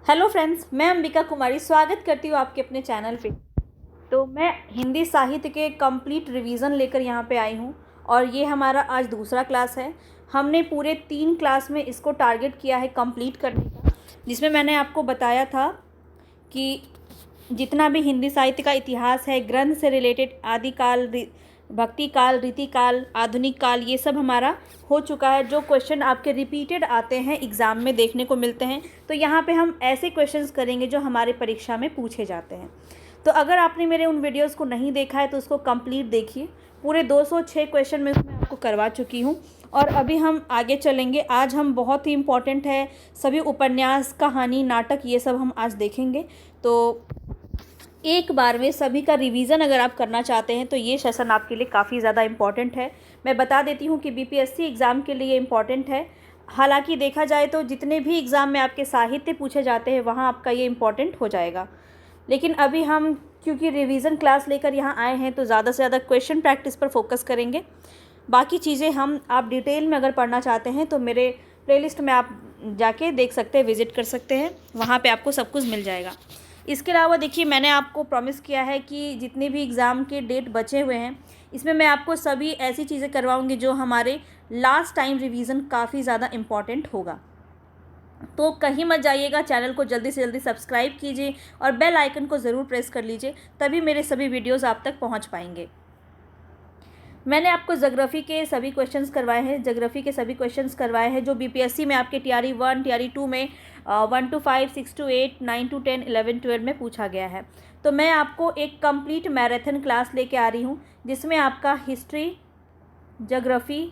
Hello friends, मैं अंबिका कुमारी स्वागत करती हूँ आपके अपने चैनल पे। तो मैं हिंदी साहित्य के कंप्लीट रिवीजन लेकर यहाँ पे आई हूँ और ये हमारा आज दूसरा क्लास है। हमने पूरे 3 क्लास में इसको टारगेट किया है कंप्लीट करने का, जिसमें मैंने आपको बताया था कि जितना भी हिंदी साहित्य का इतिहास है, ग्रंथ से रिलेटेड आदिकाल, भक्ति काल, रीति काल, आधुनिक काल, ये सब हमारा हो चुका है। जो क्वेश्चन आपके रिपीटेड आते हैं एग्ज़ाम में देखने को मिलते हैं, तो यहाँ पे हम ऐसे क्वेश्चंस करेंगे जो हमारे परीक्षा में पूछे जाते हैं। तो अगर आपने मेरे उन वीडियोस को नहीं देखा है तो उसको कंप्लीट देखिए। पूरे 206 क्वेश्चन में उसमें आपको करवा चुकी हूँ और अभी हम आगे चलेंगे। आज हम बहुत ही इम्पॉर्टेंट है, सभी उपन्यास, कहानी, नाटक, ये सब हम आज देखेंगे। तो एक बार में सभी का रिवीजन अगर आप करना चाहते हैं तो ये सेशन आपके लिए काफ़ी ज़्यादा इम्पॉर्टेंट है। मैं बता देती हूँ कि बीपीएससी एग्ज़ाम के लिए इम्पॉर्टेंट है। हालांकि देखा जाए तो जितने भी एग्ज़ाम में आपके साहित्य पूछे जाते हैं वहाँ आपका ये इम्पॉर्टेंट हो जाएगा। लेकिन अभी हम क्योंकि रिवीजन क्लास लेकर यहाँ आए हैं तो ज़्यादा से ज़्यादा क्वेश्चन प्रैक्टिस पर फोकस करेंगे। बाकी चीज़ें हम आप डिटेल में अगर पढ़ना चाहते हैं तो मेरे प्लेलिस्ट में आप जाके देख सकते हैं, विज़िट कर सकते हैं, वहाँ पे आपको सब कुछ मिल जाएगा। इसके अलावा देखिए, मैंने आपको प्रॉमिस किया है कि जितने भी एग्ज़ाम के डेट बचे हुए हैं इसमें मैं आपको सभी ऐसी चीज़ें करवाऊँगी जो हमारे लास्ट टाइम रिवीजन काफ़ी ज़्यादा इम्पॉर्टेंट होगा। तो कहीं मत जाइएगा, चैनल को जल्दी से जल्दी सब्सक्राइब कीजिए और बेल आइकन को ज़रूर प्रेस कर लीजिए, तभी मेरे सभी वीडियोज़ आप तक पहुँच पाएंगे। मैंने आपको ज्योग्राफी के सभी क्वेश्चंस करवाए हैं, ज्योग्राफी के सभी क्वेश्चंस करवाए हैं जो बीपीएससी में आपके टीआरई 1, टीआरई 2 में 1 to 5, 6 to 8, 9 to 10, 11, 12 में पूछा गया है। तो मैं आपको एक कंप्लीट मैराथन क्लास लेके आ रही हूँ जिसमें आपका हिस्ट्री, ज्योग्राफी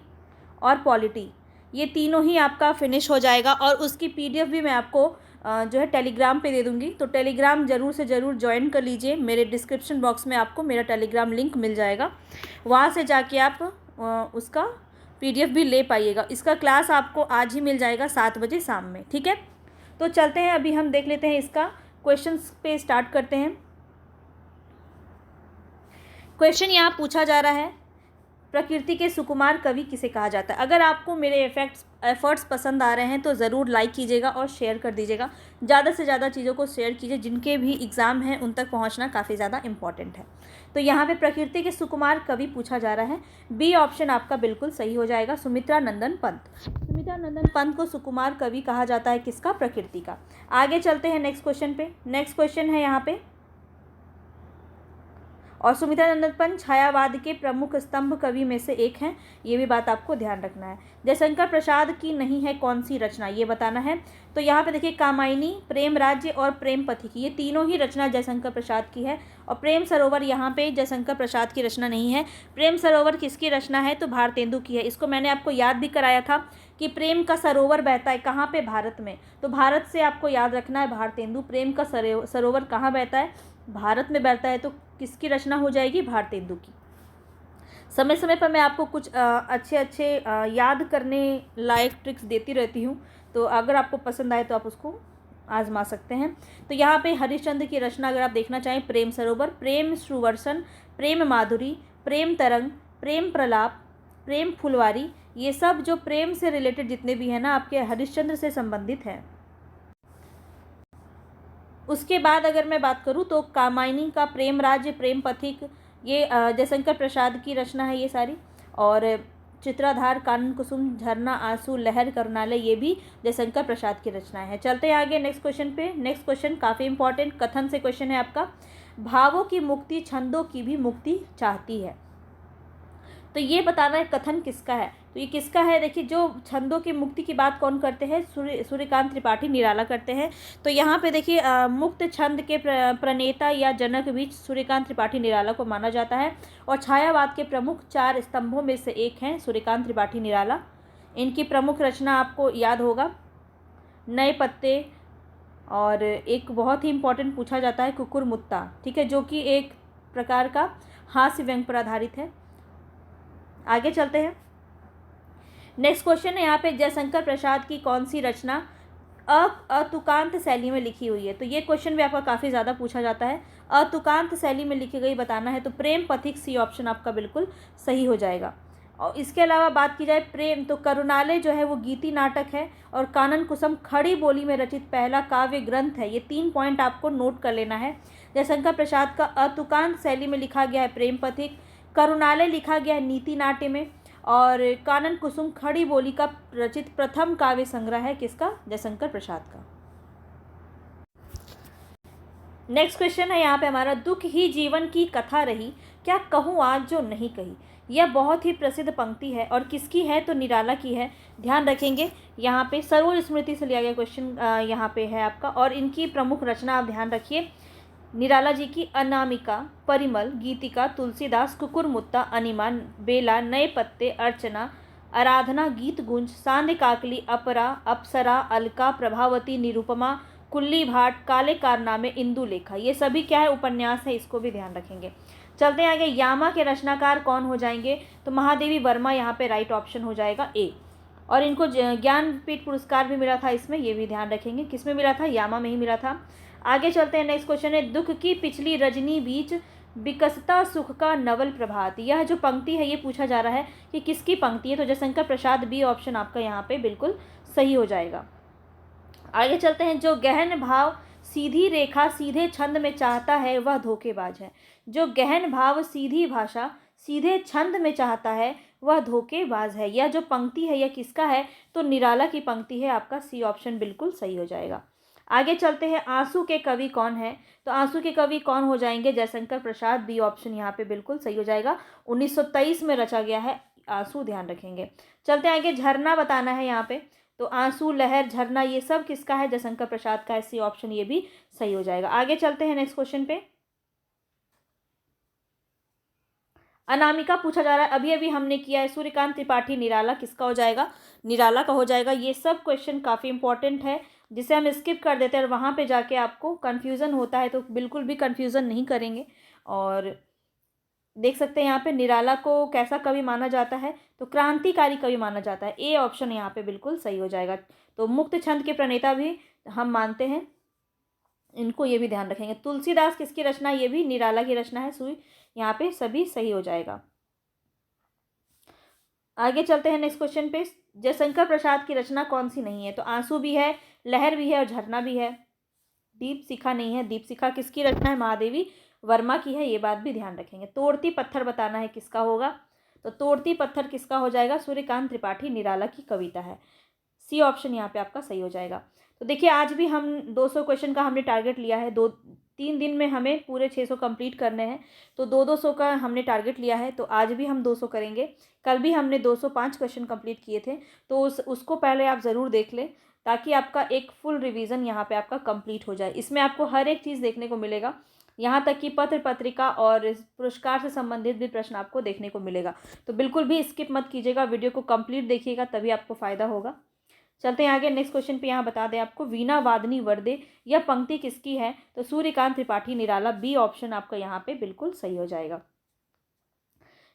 और पॉलिटी, ये तीनों ही आपका फिनिश हो जाएगा। और उसकी पीडीएफ भी मैं आपको जो है टेलीग्राम पे दे दूँगी। तो टेलीग्राम ज़रूर से ज़रूर ज्वाइन कर लीजिए। मेरे डिस्क्रिप्शन बॉक्स में आपको मेरा टेलीग्राम लिंक मिल जाएगा, वहाँ से जाके आप उसका पीडीएफ भी ले पाइएगा। इसका क्लास आपको आज ही मिल जाएगा 7 बजे शाम में, ठीक है। तो चलते हैं, अभी हम देख लेते हैं इसका क्वेश्चंस पे स्टार्ट करते हैं। क्वेश्चन यहाँ पूछा जा रहा है, प्रकृति के सुकुमार कवि किसे कहा जाता है। अगर आपको मेरे एफर्ट्स पसंद आ रहे हैं तो ज़रूर लाइक कीजिएगा और शेयर कर दीजिएगा। ज़्यादा से ज़्यादा चीज़ों को शेयर कीजिए, जिनके भी एग्ज़ाम हैं उन तक पहुंचना काफ़ी ज़्यादा इंपॉर्टेंट है। तो यहाँ पे प्रकृति के सुकुमार कवि पूछा जा रहा है, बी ऑप्शन आपका बिल्कुल सही हो जाएगा, सुमित्रा नंदन पंत। सुमित्रा नंदन पंत को सुकुमार कवि कहा जाता है, किसका? प्रकृति का। आगे चलते हैं नेक्स्ट क्वेश्चन पे। नेक्स्ट क्वेश्चन है यहाँ पे, और सुमित्रा नंदन पंत छायावाद के प्रमुख स्तंभ कवि में से एक हैं, ये भी बात आपको ध्यान रखना है। जयशंकर प्रसाद की नहीं है कौन सी रचना, ये बताना है। तो यहाँ पे देखिए, कामायनी, प्रेम राज्य और प्रेम पथिक, ये तीनों ही रचना जयशंकर प्रसाद की है। और प्रेम सरोवर यहाँ पे जयशंकर प्रसाद की रचना नहीं है। प्रेम सरोवर किसकी रचना है? तो भारतेंदु की है। इसको मैंने आपको याद भी कराया था कि प्रेम का सरोवर बहता है कहाँ पे? भारत में। तो भारत से आपको याद रखना है भारतेंदु। प्रेम का सरोवर कहाँ बहता है? भारत में बहता है। तो किसकी रचना हो जाएगी? भारतेंदु की। समय समय पर मैं आपको कुछ अच्छे याद करने लायक ट्रिक्स देती रहती हूँ, तो अगर आपको पसंद आए तो आप उसको आजमा सकते हैं। तो यहाँ पे हरिश्चंद्र की रचना अगर आप देखना चाहें, प्रेम सरोवर, प्रेम सुवर्षण, प्रेम माधुरी, प्रेम तरंग, प्रेम प्रलाप, प्रेम फुलवारी, ये सब जो प्रेम से रिलेटेड जितने भी हैं ना, आपके हरिश्चंद्र से संबंधित हैं। उसके बाद अगर मैं बात करूँ तो कामायनी का प्रेम राज्य, प्रेम पथिक, ये जयशंकर प्रसाद की रचना है ये सारी। और चित्राधार, कानन कुसुम, झरना, आंसू, लहर, करुणालय, ये भी जयशंकर प्रसाद की रचनाएं हैं। चलते हैं आगे नेक्स्ट क्वेश्चन पे। नेक्स्ट क्वेश्चन काफ़ी इंपॉर्टेंट कथन से क्वेश्चन है आपका, भावों की मुक्ति छंदों की भी मुक्ति चाहती है। तो ये बताना है कथन किसका है। तो ये किसका है? देखिए, जो छंदों की मुक्ति की बात कौन करते हैं? सूर्यकांत त्रिपाठी निराला करते हैं। तो यहाँ पे देखिए, मुक्त छंद के प्रणेता या जनक भी सूर्यकांत त्रिपाठी निराला को माना जाता है। और छायावाद के प्रमुख 4 स्तंभों में से एक हैं सूर्यकांत त्रिपाठी निराला। इनकी प्रमुख रचना आपको याद होगा, नए पत्ते, और एक बहुत ही इंपॉर्टेंट पूछा जाता है कुकुर मुत्ता, ठीक है, जो कि एक प्रकार का हास्य व्यंग पर आधारित है। आगे चलते हैं। नेक्स्ट क्वेश्चन है यहाँ पे, जयशंकर प्रसाद की कौन सी रचना अतुकांत शैली में लिखी हुई है। तो ये क्वेश्चन भी आपका काफ़ी ज़्यादा पूछा जाता है, अतुकांत शैली में लिखी गई बताना है। तो प्रेम पथिक, सी ऑप्शन आपका बिल्कुल सही हो जाएगा। और इसके अलावा बात की जाए प्रेम, तो करुणालय जो है वो गीति नाटक है और कानन कुसुम खड़ी बोली में रचित पहला काव्य ग्रंथ है। ये 3 पॉइंट आपको नोट कर लेना है। जयशंकर प्रसाद का अतुकांत शैली में लिखा गया है प्रेम पथिक, करुणालय लिखा गया है नीति नाट्य में, और कानन कुसुम खड़ी बोली का रचित प्रथम काव्य संग्रह है किसका? जयशंकर प्रसाद का। नेक्स्ट क्वेश्चन है यहाँ पे हमारा, दुख ही जीवन की कथा रही, क्या कहूँ आज जो नहीं कही। यह बहुत ही प्रसिद्ध पंक्ति है और किसकी है? तो निराला की है। ध्यान रखेंगे यहाँ पे सरोज स्मृति से लिया गया क्वेश्चन यहाँ पे है आपका, और इनकी प्रमुख रचना आप ध्यान रखिए। निराला जी की अनामिका, परिमल, गीतिका, तुलसीदास, कुकुरमुत्ता, अनिमा, बेला, नए पत्ते, अर्चना, आराधना, गीत गुंज, सांध्य काकली, अपरा, अप्सरा, अलका, प्रभावती, निरुपमा, कुल्ली भाट, काले कारनामे, इंदु लेखा, ये सभी क्या है? उपन्यास है। इसको भी ध्यान रखेंगे। चलते हैं आगे। यामा के रचनाकार कौन हो जाएंगे? तो महादेवी वर्मा यहाँ पे राइट ऑप्शन हो जाएगा ए। और इनको ज्ञानपीठ पुरस्कार भी मिला था इसमें, ये भी ध्यान रखेंगे। किस में मिला था? यामा में ही मिला था। आगे चलते हैं। नेक्स्ट क्वेश्चन है, दुख की पिछली रजनी बीच विकसता सुख का नवल प्रभात। यह जो पंक्ति है ये पूछा जा रहा है कि किसकी पंक्ति है? तो जयशंकर प्रसाद, बी ऑप्शन आपका यहाँ पे बिल्कुल सही हो जाएगा। आगे चलते हैं। जो गहन भाव सीधी रेखा सीधे छंद में चाहता है वह धोखेबाज है। जो गहन भाव सीधी भाषा सीधे छंद में चाहता है वह धोखेबाज है। यह जो पंक्ति है यह किसका है? तो निराला की पंक्ति है। आपका सी ऑप्शन बिल्कुल सही हो जाएगा। आगे चलते हैं। आंसू के कवि कौन है? तो आंसू के कवि कौन हो जाएंगे? जयशंकर प्रसाद, बी ऑप्शन यहाँ पे बिल्कुल सही हो जाएगा। 1923 में रचा गया है आंसू, ध्यान रखेंगे। चलते हैं आगे। झरना बताना है यहाँ पे, तो आंसू, लहर, झरना ये सब किसका है? जयशंकर प्रसाद का है। सी ऑप्शन ये भी सही हो जाएगा। आगे चलते हैं नेक्स्ट क्वेश्चन पे। अनामिका पूछा जा रहा है, अभी अभी हमने किया है। सूर्यकांत त्रिपाठी, निराला किसका हो जाएगा? निराला का हो जाएगा। ये सब क्वेश्चन काफ़ी इंपॉर्टेंट है जिसे हम स्किप कर देते हैं और वहाँ पे जाके आपको कन्फ्यूज़न होता है, तो बिल्कुल भी कन्फ्यूज़न नहीं करेंगे। और देख सकते हैं यहाँ पे निराला को कैसा कवि माना जाता है? तो क्रांतिकारी कवि माना जाता है। ए ऑप्शन यहाँ पे बिल्कुल सही हो जाएगा। तो मुक्त छंद के प्रणेता भी हम मानते हैं इनको, ये भी ध्यान रखेंगे। तुलसीदास किसकी रचना? ये भी निराला की रचना है। सुई यहाँ पे सभी सही हो जाएगा। आगे चलते हैं नेक्स्ट क्वेश्चन पे। जयशंकर प्रसाद की रचना कौन सी नहीं है? तो आंसू भी है, लहर भी है और झरना भी है। दीप शिखा नहीं है। दीप शिखा किसकी रचना है? महादेवी वर्मा की है। ये बात भी ध्यान रखेंगे। तोड़ती पत्थर बताना है किसका होगा? तो तोड़ती पत्थर किसका हो जाएगा? सूर्यकांत त्रिपाठी, निराला की कविता है। सी ऑप्शन यहाँ पे आपका सही हो जाएगा। तो देखिए आज भी हम 200 क्वेश्चन का हमने टारगेट लिया है। 3 दिन में हमें पूरे 600 कंप्लीट करने हैं, तो 200 का हमने टारगेट लिया है। तो आज भी हम 200 करेंगे। कल भी हमने 205 क्वेश्चन कंप्लीट किए थे, तो उसको पहले आप ज़रूर देख लें ताकि आपका एक फुल रिवीजन यहाँ पे आपका कंप्लीट हो जाए। इसमें आपको हर एक चीज़ देखने को मिलेगा, यहाँ तक कि पत्र पत्रिका और पुरस्कार से संबंधित भी प्रश्न आपको देखने को मिलेगा। तो बिल्कुल भी स्किप मत कीजिएगा, वीडियो को कंप्लीट देखिएगा, तभी आपको फ़ायदा होगा। चलते हैं आगे। नेक्स्ट क्वेश्चन पे यहाँ बता दें आपको, वीणा वादनी वर्दे, यह पंक्ति किसकी है? तो सूर्यकांत त्रिपाठी, निराला, बी ऑप्शन आपका यहाँ पे बिल्कुल सही हो जाएगा।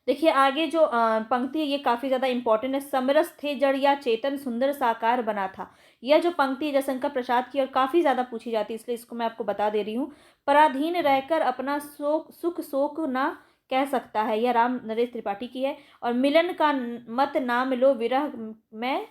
देखिए आगे जो पंक्ति है ये काफ़ी ज़्यादा इंपॉर्टेंट है। समरस थे जड़ या चेतन सुंदर साकार बना था। यह जो पंक्ति जयशंकर प्रसाद की और काफ़ी ज़्यादा पूछी जाती है, इसलिए इसको मैं आपको बता दे रही हूँ। पराधीन रहकर अपना सुख शोक ना कह सकता है, यह राम नरेश त्रिपाठी की है। और मिलन का मत नाम लो, विरह में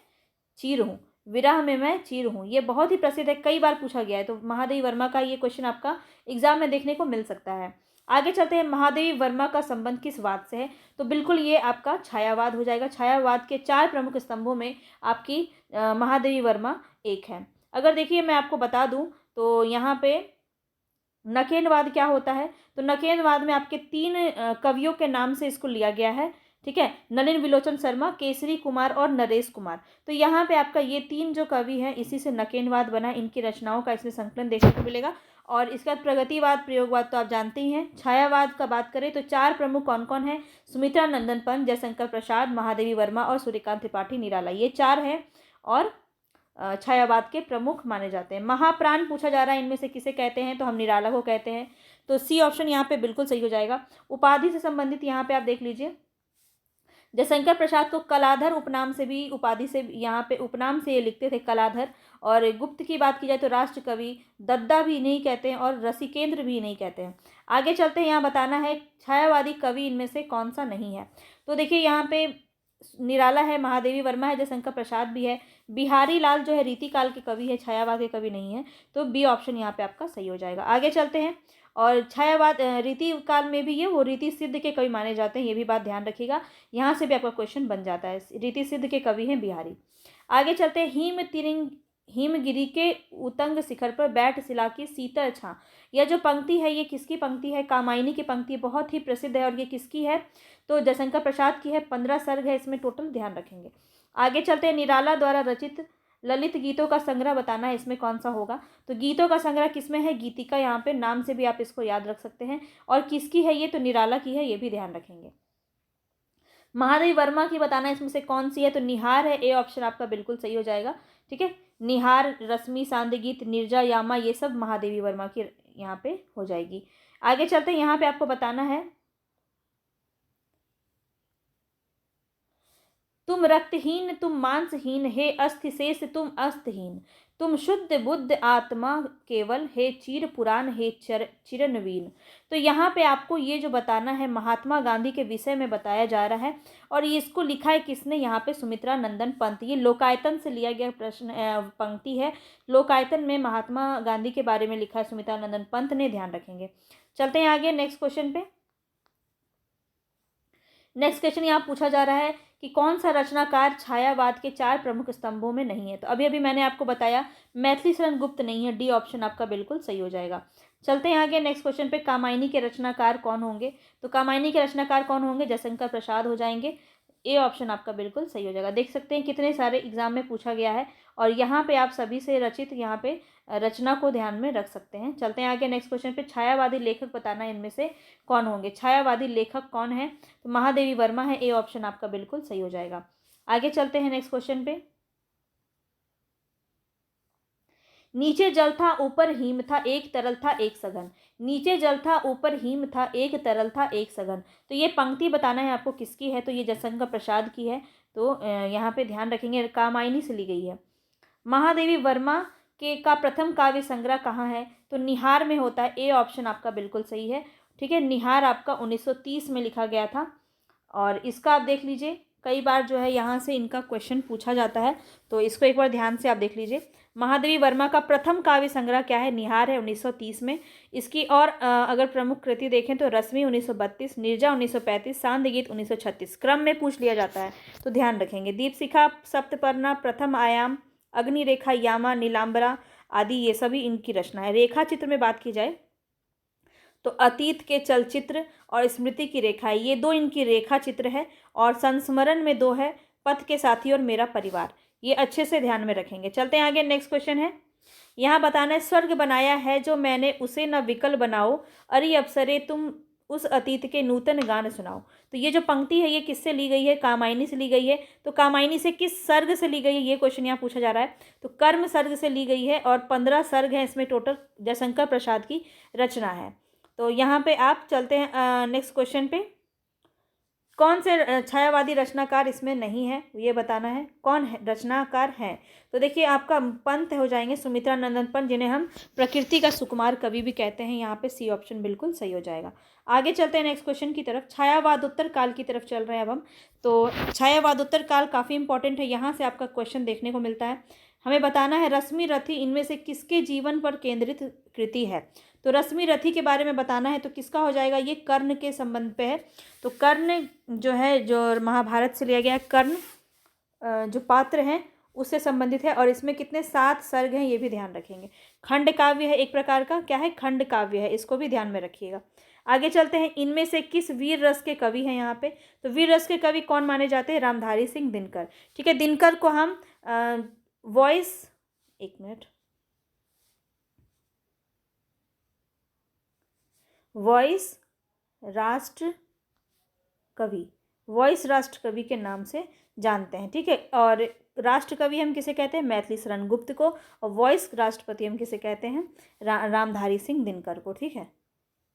चीर हूँ, विरह में मैं चीर हूँ, ये बहुत ही प्रसिद्ध है, कई बार पूछा गया है। तो महादेवी वर्मा का ये क्वेश्चन आपका एग्जाम में देखने को मिल सकता है। आगे चलते हैं। महादेवी वर्मा का संबंध किस वाद से है? तो बिल्कुल ये आपका छायावाद हो जाएगा। छायावाद के 4 प्रमुख स्तंभों में आपकी महादेवी वर्मा एक है। अगर देखिए मैं आपको बता दूं तो यहाँ पे नकेनवाद क्या होता है? तो नकेनवाद में आपके 3 कवियों के नाम से इसको लिया गया है, ठीक है। नलिन विलोचन शर्मा, केसरी कुमार और नरेश कुमार। तो यहाँ पे आपका ये 3 जो कवि हैं इसी से नकेनवाद बना, इनकी रचनाओं का इसमें संकलन देखने को मिलेगा। और इसके बाद प्रगतिवाद, प्रयोगवाद तो आप जानते ही हैं। छायावाद का बात करें तो 4 प्रमुख कौन कौन है? सुमित्रा नंदन पंत, जयशंकर प्रसाद, महादेवी वर्मा और सूर्यकांत त्रिपाठी, निराला, ये 4 हैं और छायावाद के प्रमुख माने जाते हैं। महाप्राण पूछा जा रहा है इनमें से किसे कहते हैं? तो हम निराला को कहते हैं। तो सी ऑप्शन यहाँ पे बिल्कुल सही हो जाएगा। उपाधि से संबंधित यहाँ पे आप देख लीजिए, जयशंकर प्रसाद को कलाधर उपनाम से भी, उपाधि से यहाँ पे उपनाम से ये लिखते थे कलाधर। और गुप्त की बात की जाए तो राष्ट्र कवि, दद्दा भी नहीं कहते हैं और रसिकेंद्र भी नहीं कहते हैं। आगे चलते हैं। यहाँ बताना है छायावादी कवि इनमें से कौन सा नहीं है। तो देखिए यहाँ पे निराला है, महादेवी वर्मा है, जयशंकर प्रसाद भी है, बिहारी लाल जो है रीति काल के कवि है, छायावाद के कवि नहीं है। तो बी ऑप्शन यहाँ पे आपका सही हो जाएगा। आगे चलते हैं। और छायावाद रीति काल में भी ये वो रीति सिद्ध के कवि माने जाते हैं, ये भी बात ध्यान रखिएगा, यहाँ से भी आपका क्वेश्चन बन जाता है। रीति सिद्ध के कवि हैं बिहारी। आगे चलते हैं। हिमगिरी के उतंग शिखर पर बैठ शिला की शीतल छां। यह जो पंक्ति है ये किसकी पंक्ति है? कामायनी की पंक्ति, बहुत ही प्रसिद्ध है। और ये किसकी है? तो जयशंकर प्रसाद की है। 15 सर्ग है इसमें टोटल, ध्यान रखेंगे। आगे चलते हैं। निराला द्वारा रचित ललित गीतों का संग्रह बताना है, इसमें कौन सा होगा? तो गीतों का संग्रह किसमें है? गीतिका, यहाँ पे नाम से भी आप इसको याद रख सकते हैं। और किसकी है ये? तो निराला की है, ये भी ध्यान रखेंगे। महादेवी वर्मा की बताना है, इसमें से कौन सी है? तो निहार है, ए ऑप्शन आपका बिल्कुल सही हो जाएगा। ठीक है, निहार, रश्मि, सांध्य गीत, निर्जा, यामा, ये सब महादेवी वर्मा की यहाँ पे हो जाएगी। आगे चलते हैं। यहाँ पे आपको बताना है, तुम रक्तहीन, तुम मांसहीन, हे अस्थिशेष तुम अस्तहीन, तुम शुद्ध बुद्ध आत्मा केवल, हे चीर पुराण, हे चिरनवीन। तो यहाँ पे आपको ये जो बताना है महात्मा गांधी के विषय में बताया जा रहा है। और ये इसको लिखा है किसने? यहाँ पे सुमित्रा नंदन पंत। ये लोकायतन से लिया गया प्रश्न पंक्ति है। लोकायतन में महात्मा गांधी के बारे में लिखा है सुमित्रा नंदन पंत ने, ध्यान रखेंगे। चलते हैं आगे नेक्स्ट क्वेश्चन पे। नेक्स्ट क्वेश्चन यहाँ पूछा जा रहा है कि कौन सा रचनाकार छायावाद के 4 प्रमुख स्तंभों में नहीं है? तो अभी अभी मैंने आपको बताया मैथिली शरण गुप्त नहीं है, डी ऑप्शन आपका बिल्कुल सही हो जाएगा। चलते हैं आगे नेक्स्ट क्वेश्चन पे। कामायनी के रचनाकार कौन होंगे? तो कामायनी के रचनाकार कौन होंगे? जयशंकर प्रसाद हो जाएंगे, ए ऑप्शन आपका बिल्कुल सही हो जाएगा। देख सकते हैं कितने सारे एग्जाम में पूछा गया है, और यहाँ पे आप सभी से रचित यहाँ पे रचना को ध्यान में रख सकते हैं। चलते हैं आगे नेक्स्ट क्वेश्चन पे। छायावादी लेखक बताना है इनमें से कौन होंगे? छायावादी लेखक कौन है? तो महादेवी वर्मा है, ए ऑप्शन आपका बिल्कुल सही हो जाएगा। आगे चलते हैं नेक्स्ट क्वेश्चन पे। नीचे जल था ऊपर हीम था, एक तरल था एक सघन। नीचे जल था ऊपर हीम था, एक तरल था एक सघन। तो ये पंक्ति बताना है आपको किसकी है? तो ये जयशंकर प्रसाद की है। तो यहाँ पे ध्यान रखेंगे, कामायनी से ली गई है। महादेवी वर्मा के का प्रथम काव्य संग्रह कहाँ है? तो निहार में होता है, ए ऑप्शन आपका बिल्कुल सही है। ठीक है, निहार आपका 1930 में लिखा गया था। और इसका आप देख लीजिए, कई बार जो है यहाँ से इनका क्वेश्चन पूछा जाता है, तो इसको एक बार ध्यान से आप देख लीजिए। महादेवी वर्मा का प्रथम काव्य संग्रह क्या है? निहार है, 1930 में। इसकी और अगर प्रमुख कृति देखें तो रश्मि 1932, निर्जा 1935, सांध्य गीत 1936। क्रम में पूछ लिया जाता है तो ध्यान रखेंगे। दीपशिखा, सप्तपर्णा, प्रथम आयाम, अग्निरेखा, यामा, नीलांबरा आदि ये सभी इनकी रचना है। रेखा चित्र में बात की जाए तो अतीत के चलचित्र और स्मृति की रेखा है, ये 2 इनकी रेखा चित्र है। और संस्मरण में 2 है, पथ के साथी और मेरा परिवार। ये अच्छे से ध्यान में रखेंगे। चलते हैं आगे नेक्स्ट क्वेश्चन है। यहाँ बताना है, स्वर्ग बनाया है जो मैंने उसे न विकल बनाओ, अरे अप्सरे तुम उस अतीत के नूतन गान सुनाओ। तो ये जो पंक्ति है ये किससे ली गई है? कामायनी से ली गई है। तो कामायनी से किस सर्ग से ली गई है, ये क्वेश्चन यहाँ पूछा जा रहा है। तो कर्म सर्ग से ली गई है, और 15 सर्ग हैं इसमें टोटल, जयशंकर प्रसाद की रचना है। तो यहाँ पे आप चलते हैं नेक्स्ट क्वेश्चन पे। कौन से छायावादी रचनाकार इसमें नहीं है, ये बताना है कौन है रचनाकार है। तो देखिए आपका पंत हो जाएंगे सुमित्रा नंदन पंत, जिन्हें हम प्रकृति का सुकुमार कवि भी कहते हैं। यहाँ पे सी ऑप्शन बिल्कुल सही हो जाएगा। आगे चलते हैं नेक्स्ट क्वेश्चन की तरफ। छायावादोत्तर काल की तरफ चल रहे हैं अब हम। तो छायावादोत्तर काल काफ़ी इंपॉर्टेंट है, यहाँ से आपका क्वेश्चन देखने को मिलता है। हमें बताना है रश्मि रथी इनमें से किसके जीवन पर केंद्रित कृति है। तो रश्मि रथी के बारे में बताना है, तो किसका हो जाएगा? ये कर्ण के संबंध पे है। तो कर्ण जो है, जो महाभारत से लिया गया है, कर्ण जो पात्र हैं उससे संबंधित है। और इसमें कितने 7 सर्ग हैं ये भी ध्यान रखेंगे। खंड काव्य है एक प्रकार का, क्या है? खंड काव्य है, इसको भी ध्यान में रखिएगा। आगे चलते हैं। इनमें से किस वीर रस के कवि हैं यहाँ पे? तो वीर रस के कवि कौन माने जाते हैं? रामधारी सिंह दिनकर। ठीक है, दिनकर को हम वॉइस, एक मिनट, वॉइस राष्ट्र कवि, वॉइस राष्ट्र कवि के नाम से जानते हैं। ठीक है, और राष्ट्र कवि हम किसे कहते हैं? मैथिली शरण गुप्त को। और वॉइस राष्ट्रपति हम किसे कहते हैं? रामधारी सिंह दिनकर को। ठीक है,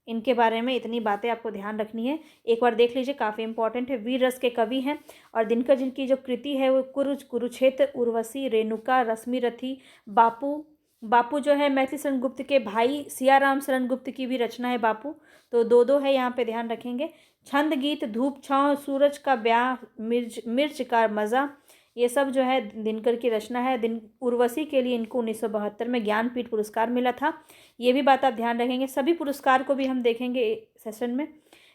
इनके बारे में इतनी बातें आपको ध्यान रखनी है, एक बार देख लीजिए, काफ़ी इंपॉर्टेंट है। वीर रस के कवि हैं। और दिनकर जिनकी जो कृति है वो कुरुक्षेत्र, उर्वशी, रेणुका, रश्मि रथी, बापू, बापू जो है मैथिली शरण गुप्त के भाई सियाराम शरण गुप्त की भी रचना है बापू, तो दो दो है यहाँ पे, ध्यान रखेंगे। छंद गीत, धूप छाँव, सूरज का ब्याह, मिर्च मिर्च का मज़ा, ये सब जो है दिनकर की रचना है। उर्वशी के लिए इनको 1972 में ज्ञानपीठ पुरस्कार मिला था, ये भी बात आप ध्यान रखेंगे। सभी पुरस्कार को भी हम देखेंगे सेशन में।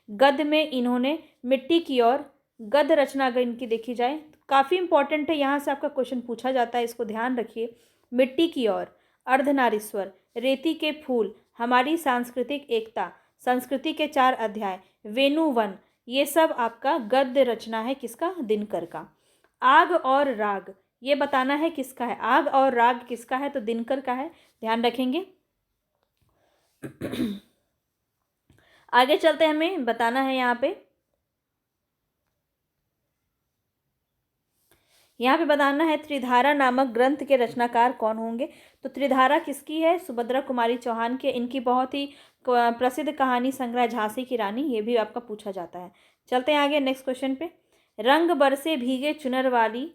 गद्य में इन्होंने मिट्टी की ओर, गद्य रचना अगर इनकी देखी जाए काफ़ी इंपॉर्टेंट है, यहाँ से आपका क्वेश्चन पूछा जाता है, इसको ध्यान रखिए। मिट्टी की ओर, अर्धनारीश्वर, रेती के फूल, हमारी सांस्कृतिक एकता, संस्कृति के 4 अध्याय, वेणुवन, ये सब आपका गद्य रचना है किसका? दिनकर का। आग और राग, ये बताना है किसका है, आग और राग किसका है? तो दिनकर का है, ध्यान रखेंगे। आगे चलते हमें बताना है यहाँ पे बताना है त्रिधारा नामक ग्रंथ के रचनाकार कौन होंगे। तो त्रिधारा किसकी है? सुभद्रा कुमारी चौहान के। इनकी बहुत ही प्रसिद्ध कहानी संग्रह झांसी की रानी, ये भी आपका पूछा जाता है। चलते हैं आगे नेक्स्ट क्वेश्चन पे। रंग बरसे भीगे चुनर वाली,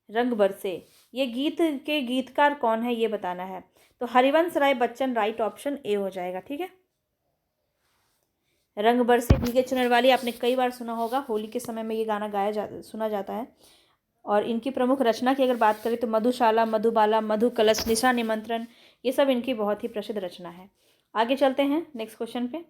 रंग बरसे, ये गीत के गीतकार कौन है ये बताना है। तो Harivansh Rai Bachchan, right option A हो जाएगा, ठीक है। रंग बरसे भीगे चुनर वाली आपने कई बार सुना होगा, होली के समय में ये गाना सुना जाता है। और इनकी प्रमुख रचना की अगर बात करें तो मधुशाला, मधुबाला, मधु कलश, निशा निमंत्रण, ये सब इनकी बहुत ही प्रसिद्ध रचना है। आगे चलते हैं नेक्स्ट क्वेश्चन पे।